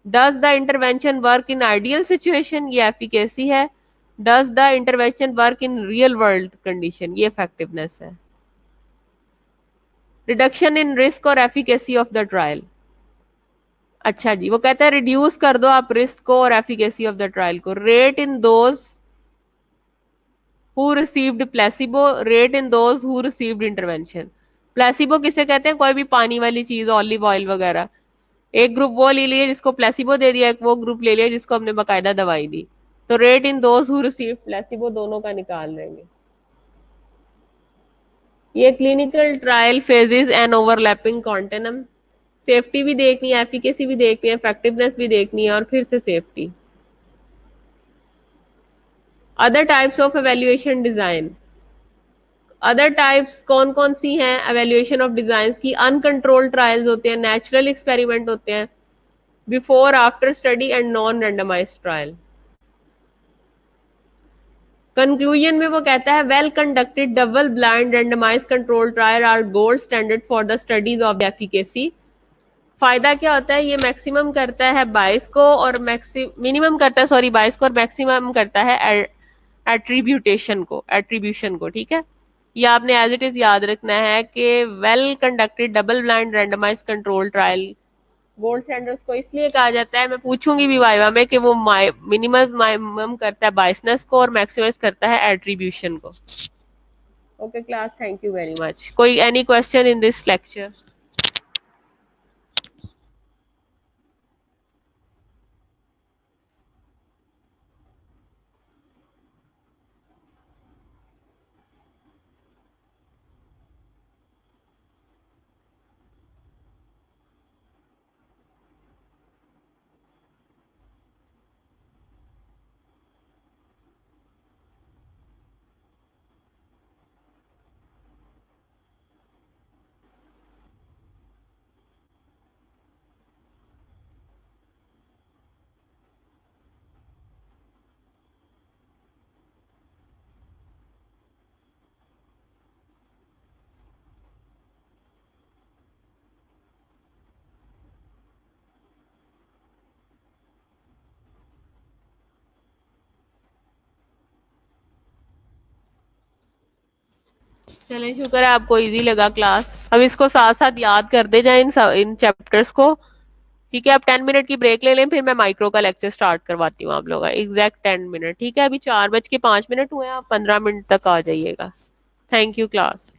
does the intervention work in ideal situation, ये एफिकेसी है। Does the intervention work in real world condition, ये इफेक्टिवनेस है। रिडक्शन इन रिस्क और एफिकेसी ऑफ द ट्रायल। अच्छा जी, वो कहता है रिड्यूस कर दो आप रिस्क को और एफिकेसी ऑफ द ट्रायल को। Rate in those who received placebo, rate in those who received intervention. Placebo किसे कहते हैं, कोई भी पानी वाली चीज, ऑलिव ऑयल वगैरह। एक ग्रुप वो ले लिया जिसको प्लेसिबो दे दिया, एक वो ग्रुप ले लिया जिसको हमने बकायदा दवाई दी। तो rate in those who receive placebo दोनों का निकाल लेंगे। ये clinical trial phases and overlapping continuum. Safety भी देखनी है, एफिकेसी भी देखनी है, इफेक्टिवनेस भी देखनी है और फिर से safety. Other types of evaluation design. Other types कौन कौन सी हैं एवेल्युएशन ऑफ डिजाइन की? अनकंट्रोल्ड ट्रायल्स होते हैं, नेचुरल एक्सपेरिमेंट होते हैं, before after study and non randomized trial. Conclusion में वो कहता है well conducted double blind randomize control trial are gold standard for the studies of the efficacy. फायदा क्या होता है, ये मैक्सिमम करता है बाइस को और मिनिमम करता है, सॉरी, बाइस को, और मैक्सिमम करता है एट्रीब्यूशन को, ठीक है। ये आपने एज इट इज याद रखना है कि well conducted double blind randomize control trial gold standards को इसलिए कहा जाता है, मैं पूछूंगी भी वाइवा में, कि वो मिनिमम करता है बाइसनेस को और मैक्सिमाइज करता है एट्रीब्यूशन को। Okay class, thank you very much. कोई any question in this lecture? चलें, शुक्र है आपको इजी लगा क्लास। अब इसको साथ साथ याद करते जाएं इन चैप्टर्स को। ठीक है, अब 10 मिनट की ब्रेक ले लें, फिर मैं माइक्रो का लेक्चर स्टार्ट करवाती हूँ आप लोगों का, एग्जैक्ट 10 मिनट। ठीक है, अभी 4:05 हुए हैं, आप 15 मिनट तक आ जाइएगा। Thank you class.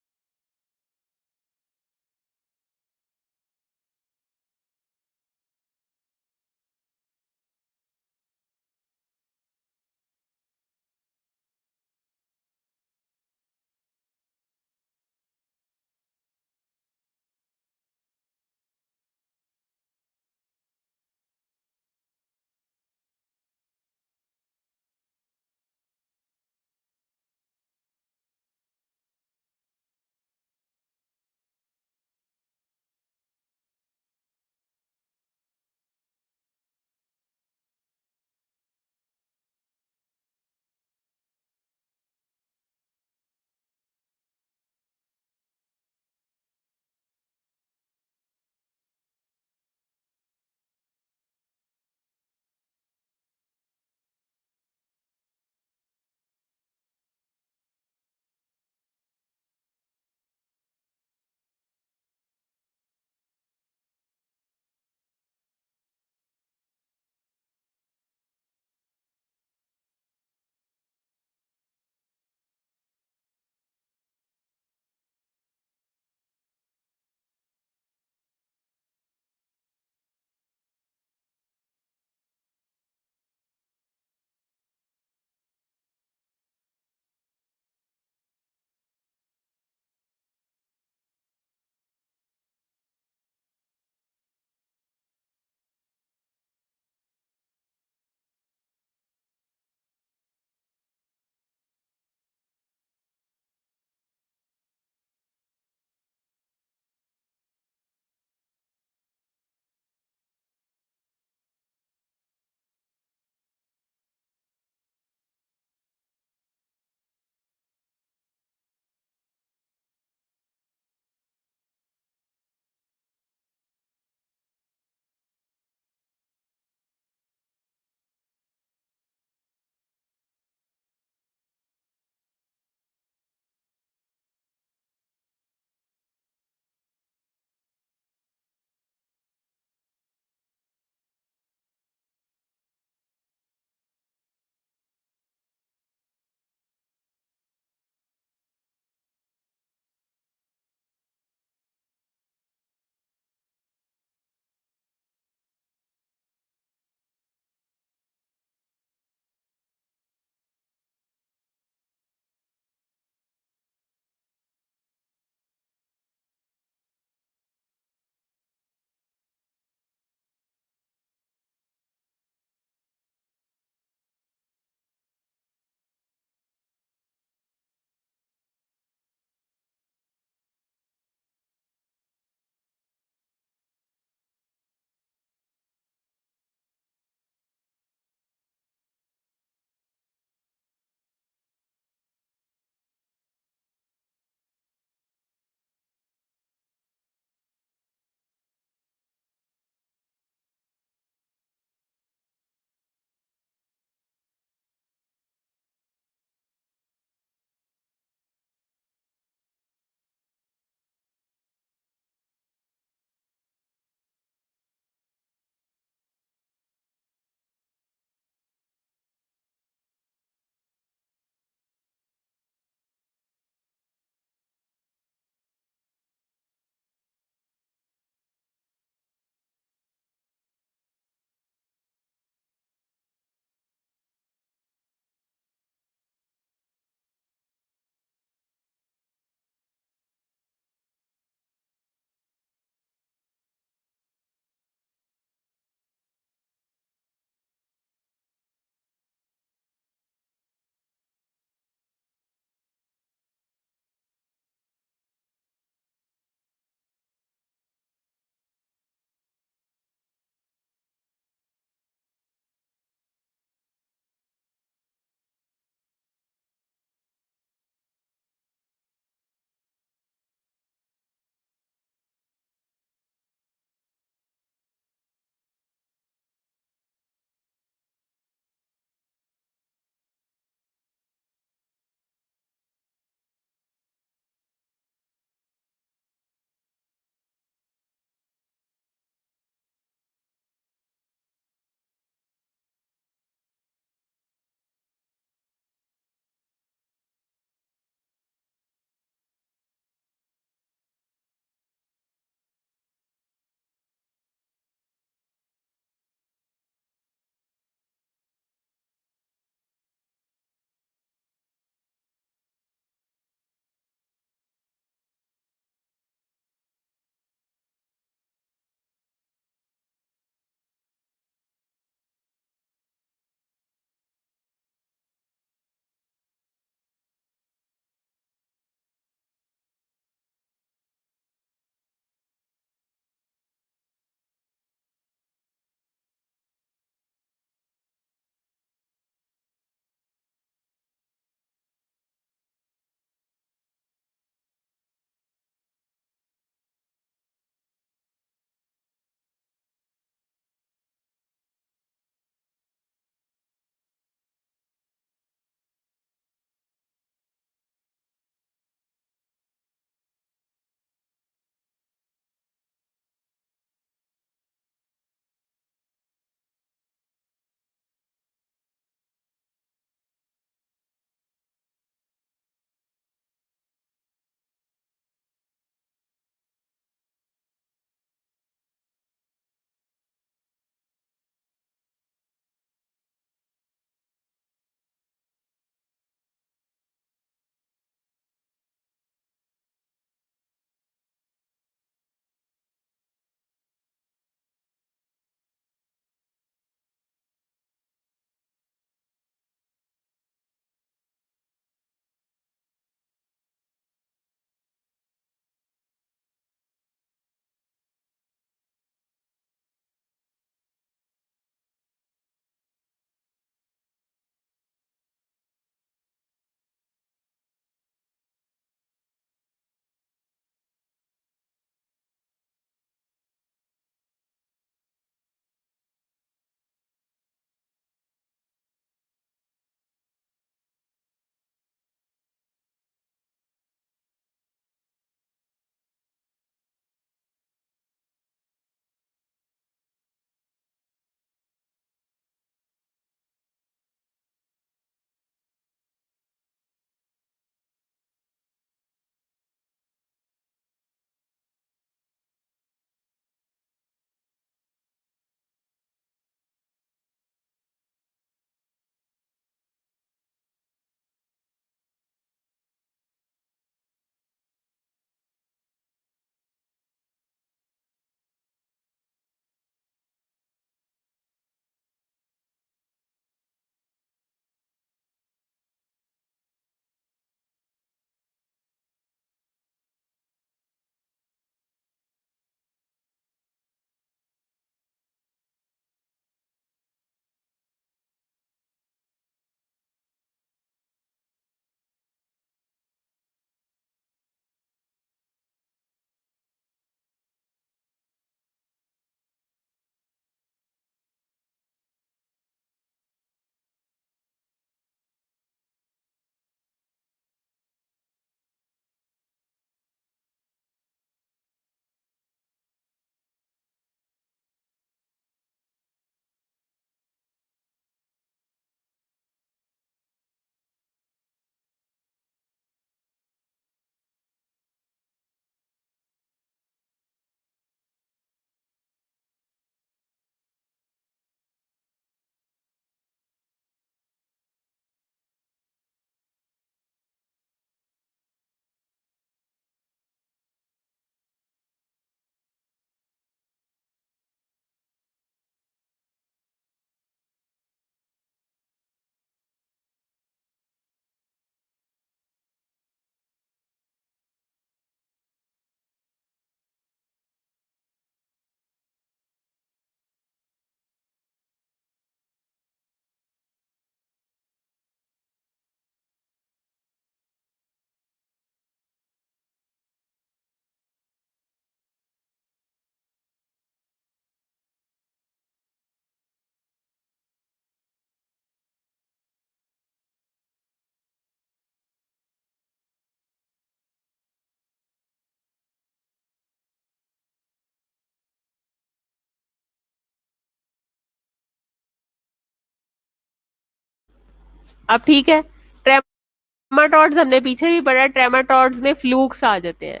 अब ठीक है, ट्रेमाटोड्स हमने पीछे भी पढ़ा, ट्रेमाटोड्स में फ्लूक्स आ जाते हैं।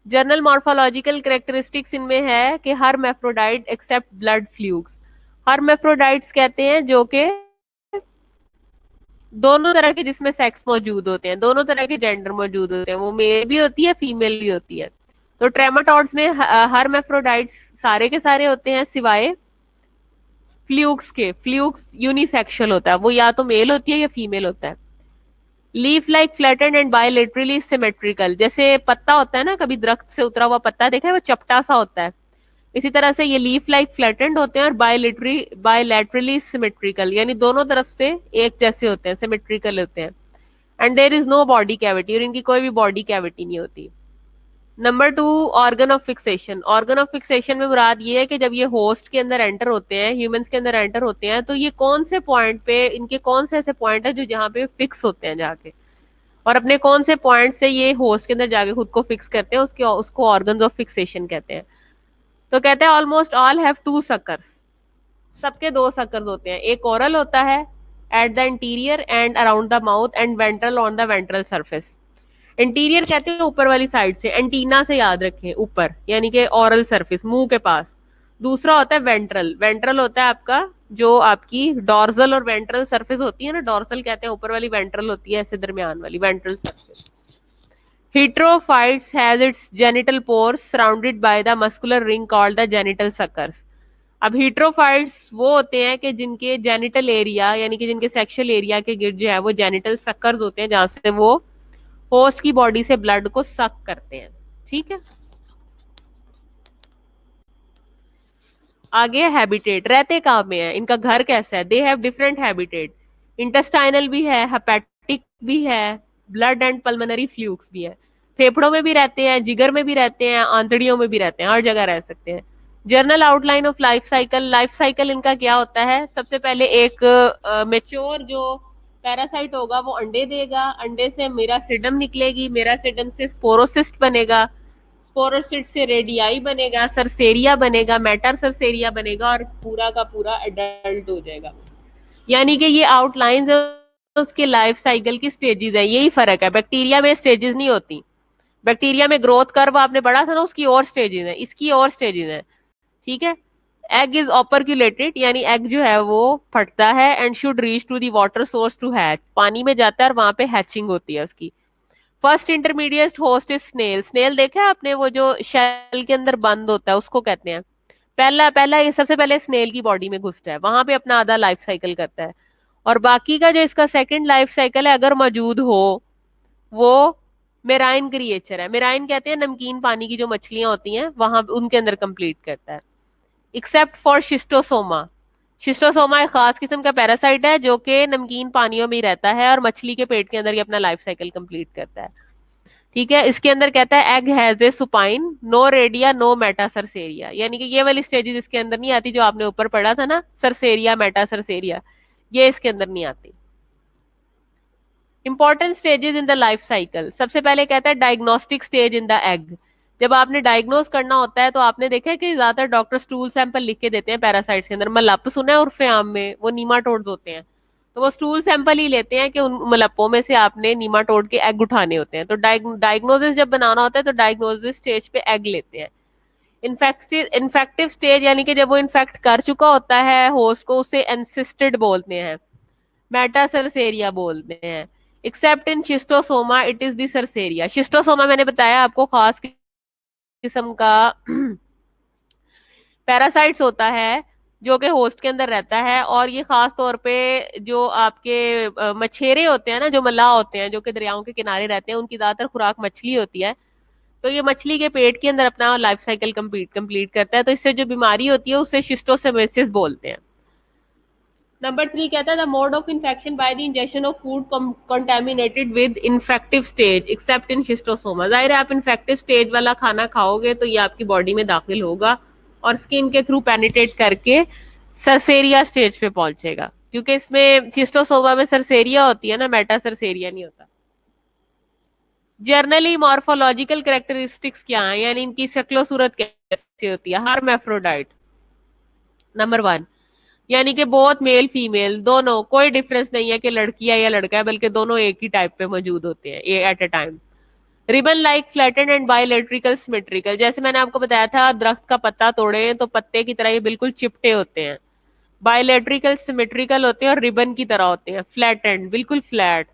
जनरल मॉर्फोलॉजिकल कैरेक्टरिस्टिक्स इनमें है कि हर मैफ्रोडाइट एक्सेप्ट ब्लड फ्लूक्स। हर मैफ्रोडाइट्स कहते हैं जो कि दोनों तरह के, जिसमें सेक्स मौजूद होते हैं, दोनों तरह के जेंडर मौजूद होते हैं, वो मेल भी होती है फीमेल भी होती है। तो ट्रेमाटोड्स में हर मैफ्रोडाइट्स सारे के सारे होते हैं सिवाय फ्लूक्स के। फ्लूक्स यूनिसेक्सुअल होता है, वो या तो मेल होती है या फीमेल होता है। Leaf like flattened and bilaterally symmetrical, जैसे पत्ता होता है ना, कभी दरख्त से उतरा हुआ पत्ता देखा है, वो चपटा सा होता है, इसी तरह से ये लीफ लाइक फ्लैटेंड होते हैं और बायलेटरली सिमेट्रिकल, यानी दोनों तरफ से एक जैसे होते हैं, सिमेट्रिकल होते हैं। And there is no body cavity, और इनकी कोई भी बॉडी कैविटी नहीं होती। Number 2, organ of fixation. Organ of fixation में मुराद ये है कि जब ये होस्ट के अंदर एंटर होते हैं, ह्यूमंस के अंदर एंटर होते हैं, तो ये कौन से पॉइंट पे, इनके कौन से ऐसे पॉइंट है जो जहाँ पे फिक्स होते हैं जाके, और अपने कौन से पॉइंट से ये होस्ट के अंदर जाके खुद को फिक्स करते हैं, उसके उसको ऑर्गन्स ऑफ फिक्सेशन कहते हैं। तो कहते हैं almost all have two suckers, सबके दो सकर्स होते हैं, एक ओरल होता है at the interior and around the mouth and ventral on the ventral surface. Interior कहते हैं ऊपर वाली साइड से, एंटीना से याद रखें, ऊपर यानी कि ओरल सरफेस, मुंह के पास। दूसरा होता है वेंट्रल, वेंट्रल होता है आपका जो आपकी डॉर्सल और वेंट्रल सरफेस होती है ना, डॉर्सल कहते हैं ऊपर वाली, वेंट्रल होती है ऐसे दरमियान वाली, ventral surface. Heterophytes has its genital pores surrounded by the muscular ring called the genital suckers. अब हीट्रोफाइट्स वो होते हैं कि जिनके जेनिटल एरिया, यानी कि जिनके सेक्सुअल एरिया के गिर्द जो है वो जेनिटल सक्कर्स होते हैं, जहां से वो होस्ट की बॉडी से ब्लड को सक करते हैं। ठीक है, आगे हैबिटेट, रहते कहाँ में है, इनका घर कैसा है। They have different habitat, intestinal भी है, हेपेटिक भी है, ब्लड एंड पल्मोनरी फ्लूक्स भी है। फेफड़ों में भी रहते हैं, जिगर में भी रहते हैं, आंतड़ियों में भी रहते हैं, हर जगह रह सकते हैं। Journal outline of life cycle, life cycle इनका क्या होता है, सबसे पहले एक मेच्योर जो पैरासाइट होगा वो अंडे देगा, अंडे से मेरासिडम निकलेगी, मेरासिडम से स्पोरोसिस्ट बनेगा, स्पोरोसिस्ट से रेडियाई बनेगा, सरसेरिया बनेगा, मेटा सरसेरिया बनेगा, और पूरा का पूरा एडल्ट हो जाएगा। यानी कि ये आउटलाइंस है उसके लाइफ साइकिल की स्टेजेस है, यही फर्क है। बैक्टीरिया में स्टेजेस नहीं होती, बैक्टीरिया में ग्रोथ कर्व आपने पढ़ा था ना, उसकी और स्टेजेस है, इसकी और स्टेजेस है। ठीक है, एग इज ऑपरक्यूलेटेड, यानी एग जो है वो फटता है, and should reach to the water source to hatch, पानी में जाता है और वहां पे हैचिंग होती है उसकी। First intermediate host is snail, snail देखा है आपने, वो जो शेल के अंदर बंद होता है उसको कहते हैं। पहला पहला ये सबसे पहले स्नेल की बॉडी में घुसता है, वहां पे अपना आधा लाइफ साइकिल करता है, और बाकी का जो इसका सेकंड लाइफ साइकिल है अगर मौजूद हो, वो मेराइन क्रिएचर है। मेराइन कहते हैं नमकीन पानी की जो मछलियां होती हैं वहां उनके अंदर कंप्लीट करता है, एक्सेप्ट फॉर शिस्टोसोमा। शिस्टोसोमा एक खास किस्म का पैरासाइट है जो कि नमकीन पानियों में ही रहता है और मछली के पेट के अंदर ही अपना लाइफ साइकिल कंप्लीट करता है। ठीक है, इसके अंदर कहता है egg has a spine, no redia, no metacercaria, यानी कि ये वाली स्टेजेस इसके अंदर नहीं आती जो आपने ऊपर पढ़ा था ना, सरसेरिया मेटा सरसेरिया, ये इसके अंदर नहीं आती। Important stages in the life cycle, सबसे पहले कहता है diagnostic stage in the egg. जब आपने डायग्नोस करना होता है तो आपने देखा है कि ज्यादातर डॉक्टर स्टूल सैंपल लिख के देते हैं पैरासाइट्स के अंदर। मलप सुना है उर्फे आम में, वो नीमाटोड्स होते हैं, तो वो स्टूल सैंपल ही लेते हैं कि उन मलपों में से आपने नीमाटोड के एग उठाने होते हैं। तो डायग्नोसिस जब बनाना होता है तो डायग्नोसिस स्टेज पे एग लेते हैं। इन्फेक्टिव स्टेज, यानी कि जब वो इन्फेक्ट कर चुका होता है होस्ट को, उसे एंसिस्टेड बोलते हैं, मेटासरसेरिया बोलते हैं। Except in Schistosoma it is the cercaria. Schistosoma मैंने बताया आपको खास किस्म का पैरासाइट्स होता है जो कि होस्ट के अंदर रहता है, और ये खास तौर पे जो आपके मछेरे होते हैं ना, जो मल्लाह होते हैं जो कि दरियाओं के किनारे रहते हैं, उनकी ज्यादातर खुराक मछली होती है, तो ये मछली के पेट के अंदर अपना लाइफ साइकिल कंप्लीट करता है। तो इससे जो बीमारी होती है उसे शिस्टोसेमेसिस बोलते हैं। नंबर 3 कहता है the mode of infection by the injection of food contaminated with infective stage accept in Schistosoma. जाहिर है आप इन्फेक्टिव स्टेज वाला खाना खाओगे तो ये आपकी बॉडी में दाखिल होगा और स्किन के थ्रू पेनिट्रेट करके सरसेरिया स्टेज पे पहुंचेगा, क्योंकि इसमें शिस्टोसोमा में सरसेरिया होती है ना, मेटा सरसेरिया नहीं होता। जर्नली मॉर्फोलॉजिकल कैरेक्टरिस्टिक्स क्या है, यानी इनकी शक्लो सूरत कैसी होती है हर मैफ्रोडाइट। नंबर 1, यानी कि बहुत मेल फीमेल दोनों, कोई डिफरेंस नहीं है कि लड़की है या लड़का है, बल्कि दोनों एक ही टाइप पे मौजूद होते हैं at a time. Ribbon like flattened and bilaterally symmetrical, जैसे मैंने आपको बताया था दरख्त का पत्ता तोड़े तो पत्ते की तरह ये बिल्कुल चिपटे होते हैं। बायोलेट्रिकल सिमेट्रिकल होते हैं और रिबन की तरह होते हैं, फ्लैटेंड बिल्कुल flat.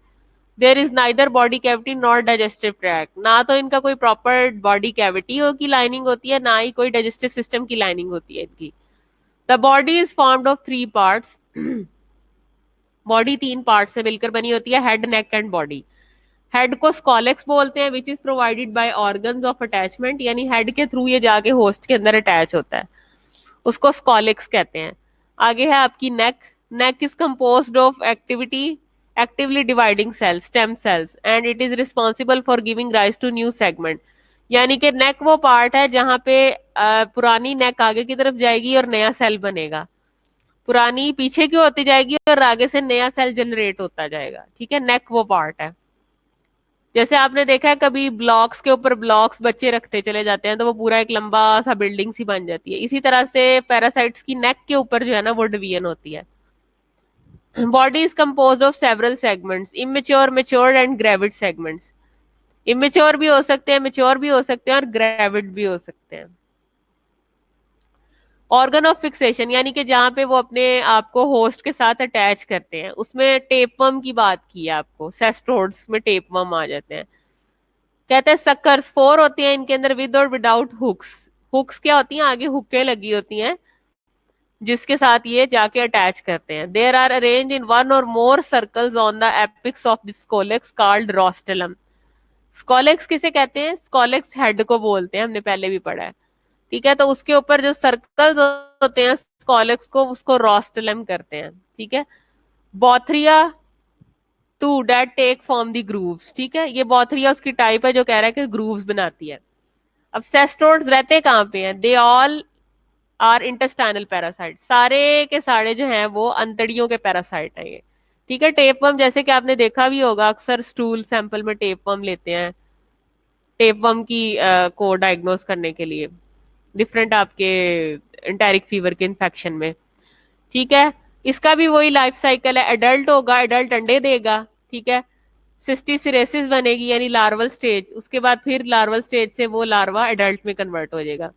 There is neither body cavity nor digestive tract, ना तो इनका कोई प्रॉपर बॉडी कैविटी हो की लाइनिंग होती है, ना ही कोई डाइजेस्टिव सिस्टम की लाइनिंग होती है इनकी। The body is formed of three parts, body तीन पार्ट से मिलकर बनी होती है, head neck and body. Head को स्कॉलेक्स बोलते हैं which is provided by organs of attachment, यानी हेड के थ्रू ये जाके होस्ट के अंदर अटैच होता है, उसको स्कॉलिक्स कहते हैं। आगे है आपकी neck. Neck is composed of actively dividing cells, stem cells, and it is responsible for giving rise to new segment. यानी कि नेक वो पार्ट है जहां पे पुरानी नेक आगे की तरफ जाएगी और नया सेल बनेगा, पुरानी पीछे की होती जाएगी और आगे से नया सेल जनरेट होता जाएगा। ठीक है, नेक वो पार्ट है। जैसे आपने देखा है कभी ब्लॉक्स के ऊपर ब्लॉक्स बच्चे रखते चले जाते हैं तो वो पूरा एक लंबा सा बिल्डिंग सी बन जाती है, इसी तरह से पैरासाइट्स की नेक के ऊपर जो है ना वो डिवीजन होती है। Body is composed of several segments, immature, matured and gravid segments. Immature भी हो सकते हैं, मैच्योर भी हो सकते हैं और ग्रेविड भी हो सकते हैं। ऑर्गन ऑफ फिक्सेशन, यानी कि जहां पे वो अपने आप को होस्ट के साथ अटैच करते हैं, उसमें टेपवर्म की बात की है आपको, सेस्ट्रोड्स में टेपवर्म आ जाते हैं। कहते हैं सक्कर्स फोर होती हैं इनके अंदर, विद और विदाउट हुक्स। हुक्स क्या होती हैं, आगे हुक्के लगी होती हैं जिसके साथ ये जाके अटैच करते हैं। There are arranged in one or more circles on the apex of the scolex called rostellum. Scolex किसे कहते हैं, स्कोलेक्स हेड को बोलते हैं, हमने पहले भी पढ़ा है। ठीक है, तो उसके ऊपर जो सर्कल्स होते हैं स्कोलेक्स को, उसको रोस्टेलम करते हैं। ठीक है, bothria to date take form the grooves. ठीक है, ये बॉथरिया उसकी टाइप है जो कह रहा है कि ग्रूव्स बनाती है। अब सेस्ट्रोड्स रहते कहाँ पे हैं, they all are intestinal parasite, सारे के सारे जो हैं वो अंतड़ियों के पैरासाइट हैं ये। ठीक है, टेपवर्म जैसे कि आपने देखा भी होगा, अक्सर स्टूल सैंपल में टेपवर्म लेते हैं, टेपवर्म की को डायग्नोज करने के लिए डिफरेंट आपके एंटेरिक फीवर के इन्फेक्शन में। ठीक है, इसका भी वही लाइफ साइकिल है, एडल्ट होगा, एडल्ट अंडे देगा। ठीक है, सिस्टिसिरेसिस बनेगी यानी लार्वल स्टेज, उसके बाद फिर लार्वल स्टेज से वो लार्वा एडल्ट में कन्वर्ट हो जाएगा।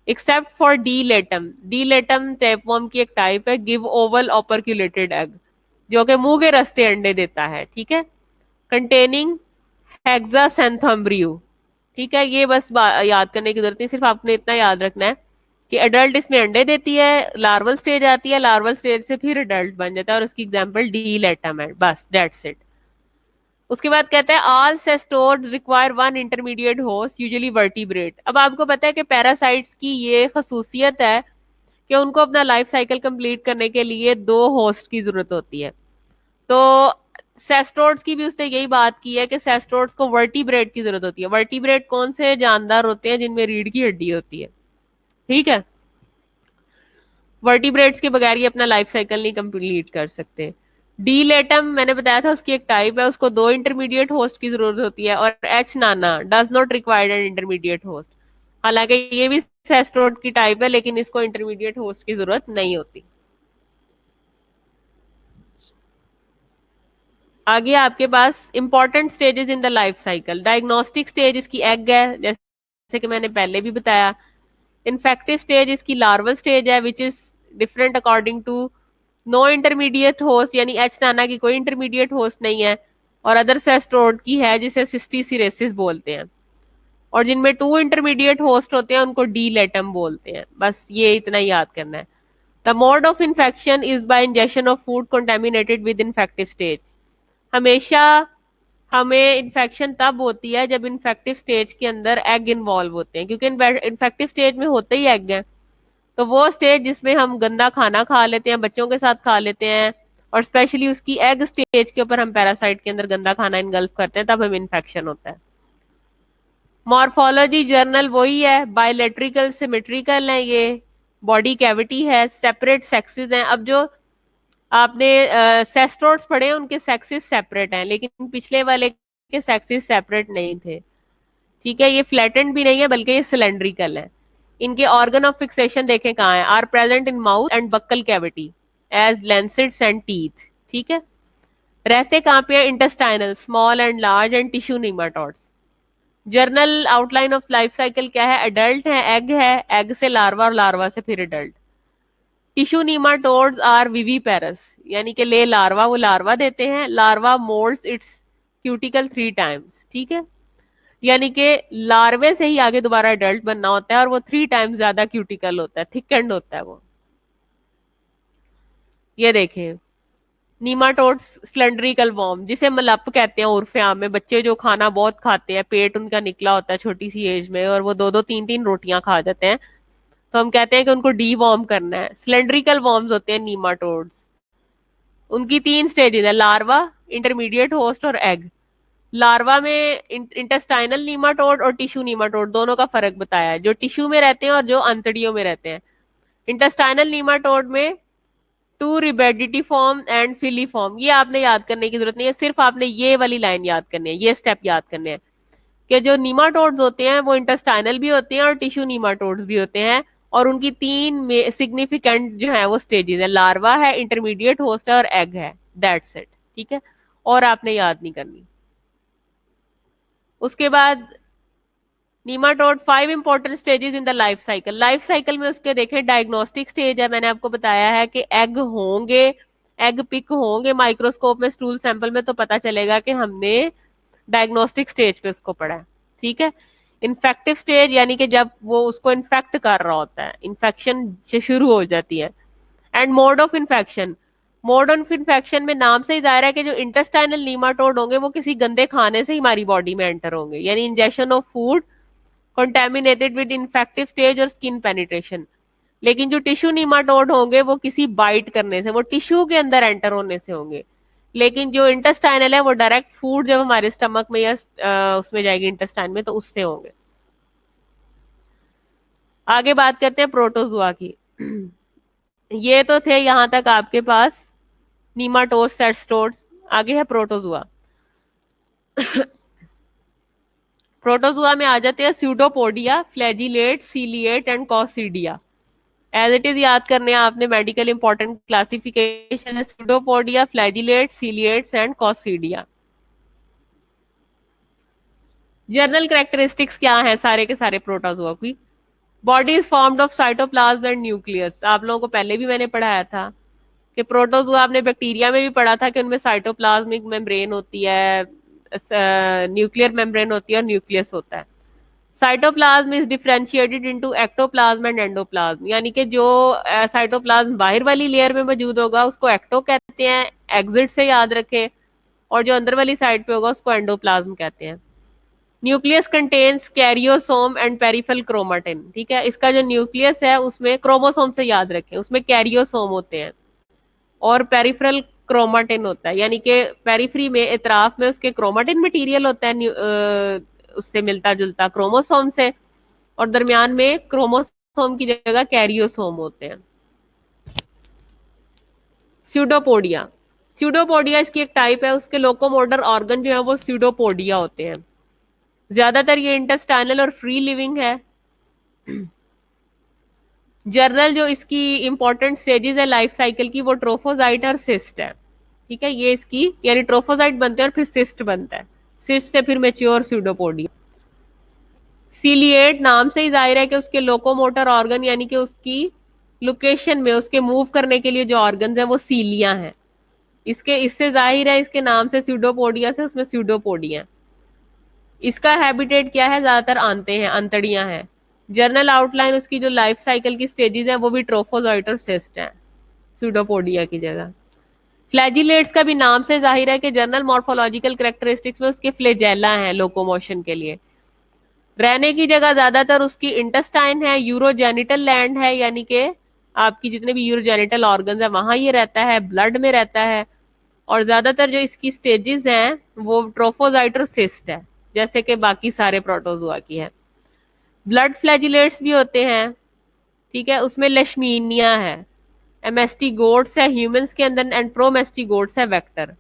Except for D Latham, D Latham tapeworm की एक टाइप है, गिव ओवल ऑपरक्यूलेटेड एग, जो कि मुंह के रास्ते अंडे देता है। ठीक है, कंटेनिंग हेक्सासेंथम्ब्रियो। ठीक है, ये बस याद करने की जरूरत नहीं, सिर्फ आपने इतना याद रखना है कि एडल्ट इसमें अंडे देती है, लार्वल स्टेज आती है, लार्वल स्टेज से फिर एडल्ट बन जाता है और उसकी एग्जांपल डी लेटम है, बस दैट्स इट। उसके बाद कहता है all cestodes require one intermediate host usually vertebrate. अब आपको पता है कि पैरासाइट्स की ये खसूसियत है कि उनको अपना लाइफ साइकिल कंप्लीट करने के लिए दो होस्ट की जरूरत होती है। तो सेस्टोर्स की भी उसने यही बात की है कि सेस्टोर्स को वर्टिब्रेट की जरूरत होती है। वर्टिब्रेट कौन से जानदार होते हैं, जिनमें रीढ़ की हड्डी होती है। ठीक है, वर्टिब्रेट्स के बगैर ये अपना लाइफ साइकिल नहीं कंप्लीट कर सकते। डी लेटम मैंने बताया था उसकी एक टाइप है, उसको दो इंटरमीडिएट होस्ट की जरूरत होती है। और H Nana does not required an intermediate host, हालांकि ये भी सेस्ट्रोड की टाइप है लेकिन इसको इंटरमीडिएट होस्ट की जरूरत नहीं होती। आगे आपके पास important stages in the life cycle. Diagnostic stage इसकी एग है, जैसे कि मैंने पहले भी बताया। इन्फेक्टिव स्टेज इसकी लार्वल स्टेज है, which is different according to no intermediate host, यानी एच नाना की कोई इंटरमीडिएट होस्ट नहीं है। और अदर सेस्ट्रोड की है जिसे सिस्टिसिरेसिस बोलते हैं। और जिनमें टू इंटरमीडिएट होस्ट होते हैं उनको डी लेटम बोलते हैं। बस ये इतना ही याद करना है। The mode of infection is by injection of food contaminated with infective stage. हमेशा हमें इन्फेक्शन तब होती है जब इन्फेक्टिव स्टेज के अंदर एग इन्वॉल्व होते हैं, क्योंकि इन्फेक्टिव स्टेज में होते ही एग हैं। तो वो स्टेज जिसमें हम गंदा खाना खा लेते हैं, बच्चों के साथ खा लेते हैं, और स्पेशली उसकी एग स्टेज के ऊपर हम पैरासाइट के अंदर गंदा खाना इनगल्फ करते हैं, तब हमें इन्फेक्शन होता है। मॉर्फोलॉजी जर्नल वही है, बायोलेट्रिकल सिमेट्रिकल है, ये बॉडी कैविटी है, सेपरेट सेक्सेस हैं। अब जो आपने सेस्ट्रोड्स पढ़े हैं उनके सेक्सेस सेपरेट हैं, लेकिन पिछले वाले के सेक्सेस सेपरेट नहीं थे। ठीक है, ये फ्लैटेंड भी नहीं है बल्कि ये सिलेंड्रिकल है। इनके ऑर्गन ऑफ फिक्सेशन देखें कहाँ है, are present in mouth and buccal cavity as lancets and teeth. ठीक है, रहते कहाँ पे है, intestinal, small and large and tissue nematodes. General outline of life cycle क्या है, अडल्ट है, एग से लार्वा और लार्वा से फिर adult. Tissue nematodes are viviparous, यानी कि ले लार्वा, वो लार्वा देते हैं, larva moults its cuticle 3 times. ठीक है, यानी कि लार्वे से ही आगे दोबारा अडल्ट बनना होता है और वो 3 टाइम्स ज्यादा क्यूटिकल होता है, थिकेंड होता है वो। ये देखें, नीमाटोड्स स्लेंड्रिकल वॉर्म, जिसे मलप कहते हैं उर्फ आम में, बच्चे जो खाना बहुत खाते हैं, पेट उनका निकला होता है छोटी सी एज में और वो 2-2 3-3 रोटियां खा जाते हैं, तो हम कहते हैं कि उनको डी वॉर्म करना है। स्लेंड्रिकल वॉर्म्स होते हैं नीमाटोड्स। उनकी 3 स्टेजेस है, लार्वा, इंटरमीडिएट होस्ट और एग। लार्वा में इंटेस्टाइनल नीमाटोड और टिश्यू नीमाटोड दोनों का फर्क बताया है, जो टिश्यू में रहते हैं और जो अंतड़ियों में रहते हैं। इंटेस्टाइनल नीमाटोड में 2 रिबेडिटी फॉर्म एंड फिली फॉर्म, ये आपने याद करने की जरूरत नहीं है, सिर्फ आपने ये वाली लाइन याद करनी है, ये स्टेप याद करने हैं कि जो नीमाटोड्स होते हैं वो इंटेस्टाइनल भी होते हैं और टिश्यू नीमाटोड्स भी होते हैं, और उनकी 3 सिग्निफिकेंट जो है वो स्टेजेस है, लार्वा है, इंटरमीडिएट होस्ट है और एग है, दैट्स इट। ठीक है, और आपने याद नहीं करनी। उसके बाद nematode 5 important stages in the life cycle. Life cycle में उसके देखें, डायग्नोस्टिक स्टेज है, मैंने आपको बताया है कि एग होंगे, एग पिक होंगे माइक्रोस्कोप में, स्टूल सैंपल में, तो पता चलेगा कि हमने डायग्नोस्टिक स्टेज पे उसको पढ़ा है। ठीक है, इन्फेक्टिव स्टेज, यानी कि जब वो उसको इन्फेक्ट कर रहा होता है, इन्फेक्शन से शुरू हो जाती है। And mode of infection, mode of infection में नाम से ही जाहिर है कि जो इंटेस्टाइनल नीमाटोड होंगे वो किसी गंदे खाने से ही हमारी बॉडी में एंटर होंगे, यानी injection of food contaminated with infective stage और स्किन पेनिट्रेशन। लेकिन जो टिश्यू नीमाटोड होंगे वो किसी बाइट करने से, वो टिश्यू के अंदर एंटर होने से होंगे। लेकिन जो इंटेस्टाइनल है वो डायरेक्ट फूड जब हमारे स्टमक में या उसमें जाएगी इंटेस्टाइन में, तो उससे होंगे। आगे बात करते हैं प्रोटोजुआ की। ये तो थे यहां तक आपके पास नीमाटोड्स, सेस्टोड्स। आगे है प्रोटोजुआ। प्रोटोजुआ में आ जाते हैं pseudopodia, flagellate, ciliate and coccidia. As it is याद करने हैं आपने, मेडिकल इंपॉर्टेंट क्लासिफिकेशन है, pseudopodia, flagellate, ciliates and coccidia. General characteristics क्या है सारे के सारे प्रोटोजुआ की? Body is formed of cytoplasm and nucleus. आप लोगों को पहले भी मैंने पढ़ाया था कि प्रोटोजुआ, आपने बैक्टीरिया में भी पढ़ा था कि उनमें साइटोप्लाज्मिक मेम्ब्रेन होती है, न्यूक्लियर मेम्ब्रेन होती है और न्यूक्लियस होता है। Cytoplasm is differentiated into ectoplasm and endoplasm, यानी कि जो साइटोप्लाज्म बाहर वाली लेयर में मौजूद होगा उसको एक्टो कहते हैं, एग्जिट से याद रखें, और जो अंदर वाली साइड पे होगा उसको एंडोप्लाज्म कहते हैं। Nucleus contains karyosome and peripheral chromatin. ठीक है, इसका जो न्यूक्लियस है उसमें, क्रोमोसोम से याद रखें, उसमें कैरियोसोम होते हैं और पेरिफेरल क्रोमाटिन होता है, यानी कि पेरिफेरी में, इतराफ में उसके क्रोमाटिन मटेरियल होता है उससे मिलता जुलता क्रोमोसोम से, और दरमियान में क्रोमोसोम की जगह कैरियोसोम होते हैं। स्यूडोपोडिया, स्यूडोपोडिया इसकी एक टाइप है, उसके लोकोमोटर ऑर्गन जो है वो स्यूडोपोडिया होते हैं। ज्यादातर ये इंटेस्टाइनल और फ्री लिविंग है। जर्नल जो इसकी इंपॉर्टेंट स्टेजेस है लाइफ साइकिल की, वो ट्रोफोजाइट और सिस्ट है। ठीक है, ये इसकी, यानी ट्रोफोजाइट बनते हैं और फिर सिस्ट बनता है, सिस्ट से फिर मेच्योर स्यूडोपोडिया। सीलिएट, नाम से ही जाहिर है कि उसके लोकोमोटर ऑर्गन, यानी कि उसकी लोकेशन में, उसके मूव करने के लिए जो ऑर्गन है वो सीलिया हैं। इसके, इससे जाहिर है इसके नाम से स्यूडोपोडिया से उसमें स्यूडोपोडिया। इसका हैबिटेट क्या है, ज्यादातर आंते हैं, अंतड़ियां हैं। जर्नल आउटलाइन उसकी जो लाइफ साइकिल की स्टेजेस हैं वो भी ट्रोफोजाइट और सिस्ट है, स्यूडोपोडिया की जगह। फ्लैजिलेट्स का भी नाम से जाहिर है कि जनरल मॉर्फोलॉजिकल कैरेक्टरिस्टिक्स में उसके फ्लेजेला हैं लोकोमोशन के लिए। रहने की जगह ज्यादातर उसकी इंटेस्टाइन है, यूरोजेनिटल लैंड है, यानी कि आपकी जितने भी यूरोजेनिटल ऑर्गन्स है वहां ये रहता है, ब्लड में रहता है। और ज्यादातर जो इसकी स्टेजेस हैं वो ट्रोफोजाइट और सिस्ट है, जैसे कि बाकी सारे प्रोटोजुआ की है। ब्लड फ्लैजिलेट्स भी होते हैं। ठीक है, उसमें लेशमीनिया है, एमेस्टिगोट्स है ह्यूमंस के अंदर, एंड प्रोमेस्टिगोट्स है वेक्टर।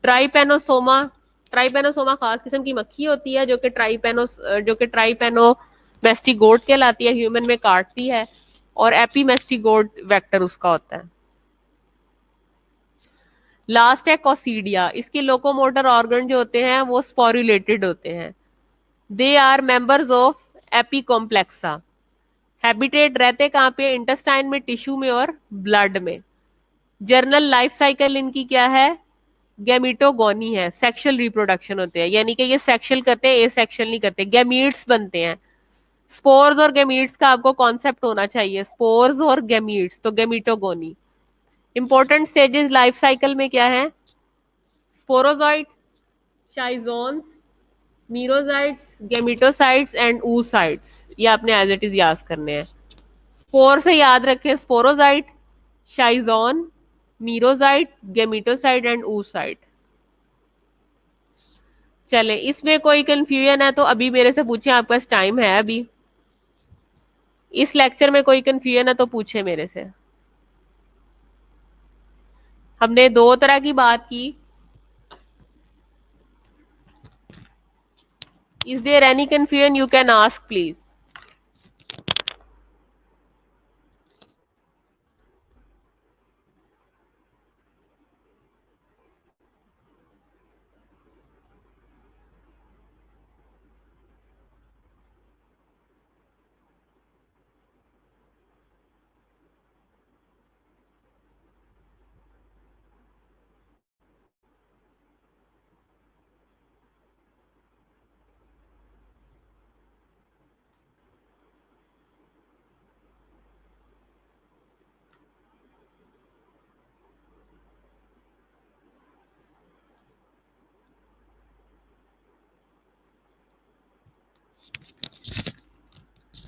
ट्राइपेनोसोमा, ट्राइपेनोसोमा खास किस्म की मक्खी होती है जो कि ट्राइपेनो मेस्टिगोट कहलाती है, ह्यूमन में काटती है, और एपीमेस्टिगोट वेक्टर उसका होता है। लास्ट है कॉसीडिया, इसके लोकोमोटर ऑर्गन जो होते हैं वो स्पोरुलेटेड होते हैं। They are members of Apicomplexa. Habitat रहते कहाँ पे, इंटेस्टाइन में, टिश्यू में और ब्लड में। जर्नल लाइफ साइकिल इनकी क्या है, गैमिटोगोनी है, सेक्सुअल रिप्रोडक्शन होते हैं, यानी कि ये सेक्सुअल करते हैं, ए सेक्सुअल नहीं करते, गैमीट्स बनते हैं। स्पोर्स और गैमीट्स का आपको कॉन्सेप्ट होना चाहिए, स्पोर्स और गैमीट्स, तो गैमिटोगोनी। इंपॉर्टेंट स्टेजेस लाइफ साइकिल में क्या है, sporozoite, शाइजोन्स, merozoites, gametocytes and oocytes। ये आपने एज इट इज याद करने हैं। स्पोर से याद रखें, स्पोरोजाइट, शाइजोन, मीरोजाइट, गैमिटोसाइट एंड oocyte। चले, इसमें कोई कंफ्यूजन है तो अभी मेरे से पूछे, आपके पास टाइम है अभी। इस लेक्चर में कोई कंफ्यूजन है तो पूछे मेरे से। हमने दो तरह की बात की। Is there any confusion, you can ask please.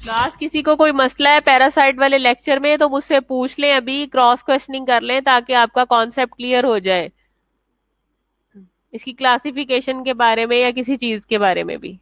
Class, किसी को कोई मसला है पैरासाइट वाले लेक्चर में तो मुझसे पूछ लें, अभी क्रॉस क्वेश्चनिंग कर लें ताकि आपका कॉन्सेप्ट क्लियर हो जाए, इसकी क्लासिफिकेशन के बारे में या किसी चीज के बारे में भी।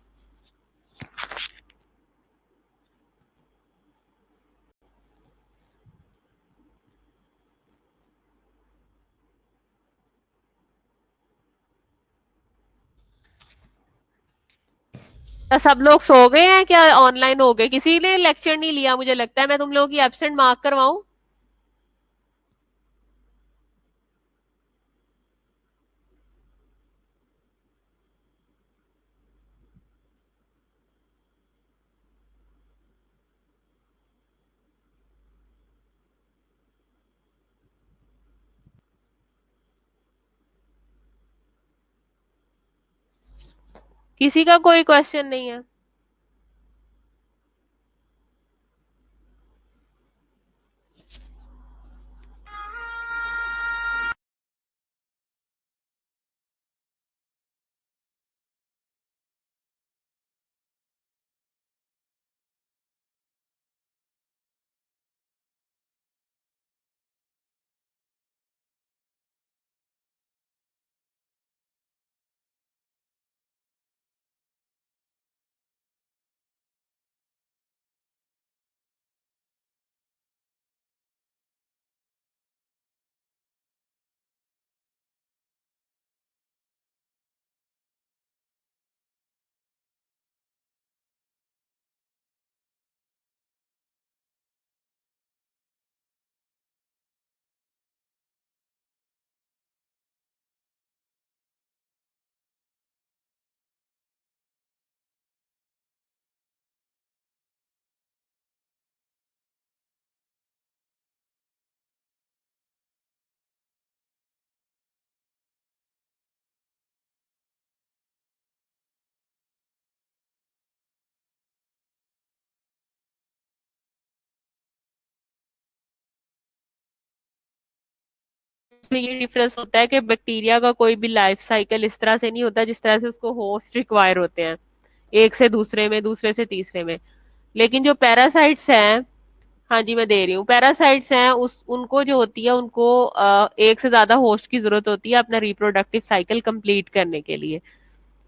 क्या सब लोग सो गए हैं, क्या ऑनलाइन हो गए, किसी ने लेक्चर नहीं लिया? मुझे लगता है मैं तुम लोगों की एब्सेंट मार्क करवाऊं। किसी का कोई क्वेश्चन नहीं है? इसमें ये डिफरेंस होता है कि बैक्टीरिया का कोई भी लाइफ साइकिल इस तरह से नहीं होता जिस तरह से उसको होस्ट रिक्वायर होते हैं, एक से दूसरे में, दूसरे से तीसरे में। लेकिन जो पैरासाइट्स हैं, हाँ जी मैं दे रही हूँ, पैरासाइट्स हैं उस उनको जो होती है उनको एक से ज्यादा होस्ट की जरूरत होती है अपना रिप्रोडक्टिव साइकिल कंप्लीट करने के लिए।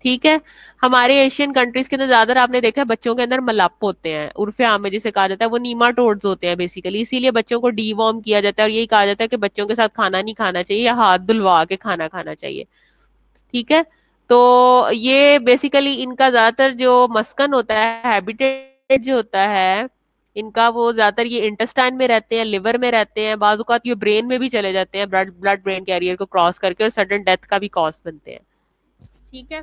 ठीक है। हमारे एशियन कंट्रीज के अंदर ज्यादातर आपने देखा है बच्चों के अंदर मलप होते हैं, उर्फे आम में जिसे कहा जाता है, वो नीमाटोड्स होते हैं बेसिकली, इसीलिए बच्चों को डीवॉर्म किया जाता है और यही कहा जाता है कि बच्चों के साथ खाना नहीं खाना चाहिए या हाथ धुलवा के खाना खाना चाहिए। ठीक है। तो ये बेसिकली इनका ज्यादातर जो मस्कन होता है, हैबिटेट जो होता है इनका, वो ज्यादातर ये इंटेस्टाइन में रहते हैं, लिवर में रहते हैं, बाजू का ये ब्रेन में भी चले जाते हैं, ब्लड ब्लड ब्रेन कैरियर को क्रॉस करके, और सडन डेथ का भी कॉज बनते हैं। ठीक है।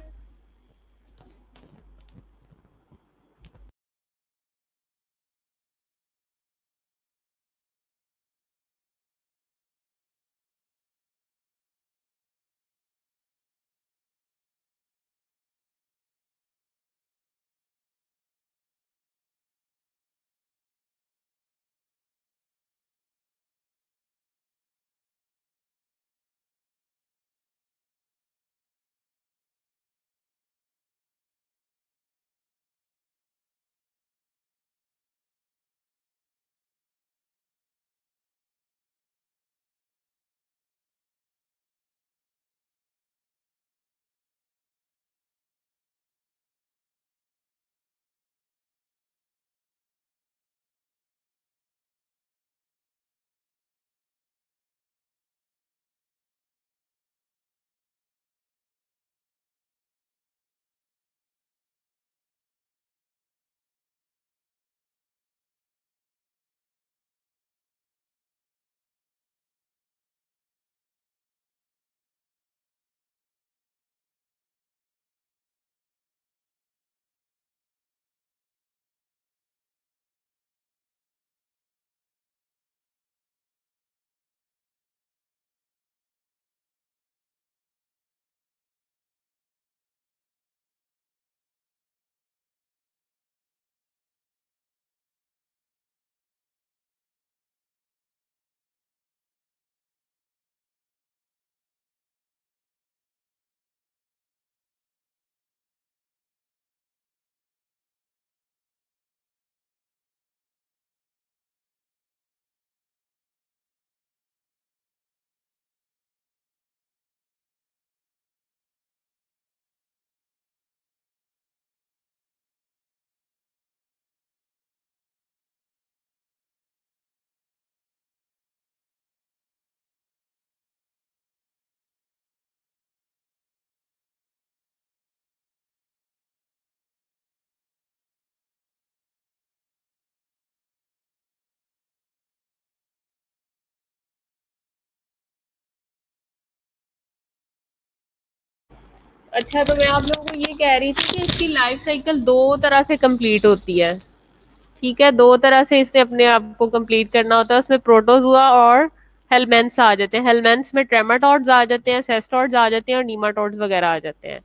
अच्छा, तो मैं आप लोगों को ये कह रही थी कि इसकी लाइफ साइकिल दो तरह से कंप्लीट होती है। ठीक है, दो तरह से इसने अपने आप को कंप्लीट करना होता है। उसमें प्रोटोजुआ और हेलमेंथ्स आ जाते हैं। हेलमेंथ्स में ट्रेमाटोड्स आ जाते हैं, सेस्टोड्स आ जाते हैं, और नीमाटोड्स वगैरह आ जाते हैं।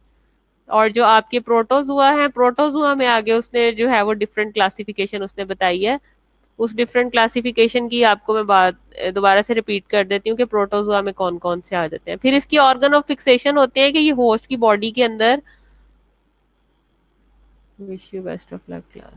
और जो आपके प्रोटोजुआ है, प्रोटोजुआ में आगे उसने जो है वो डिफरेंट क्लासिफिकेशन उसने बताई है। उस डिफरेंट क्लासिफिकेशन की आपको मैं बात दोबारा से रिपीट कर देती हूँ कि प्रोटोजुआ में कौन कौन से आ जाते हैं। फिर इसकी ऑर्गन ऑफ फिक्सेशन होते हैं कि ये होस्ट की बॉडी के अंदर। Wish you best of luck class.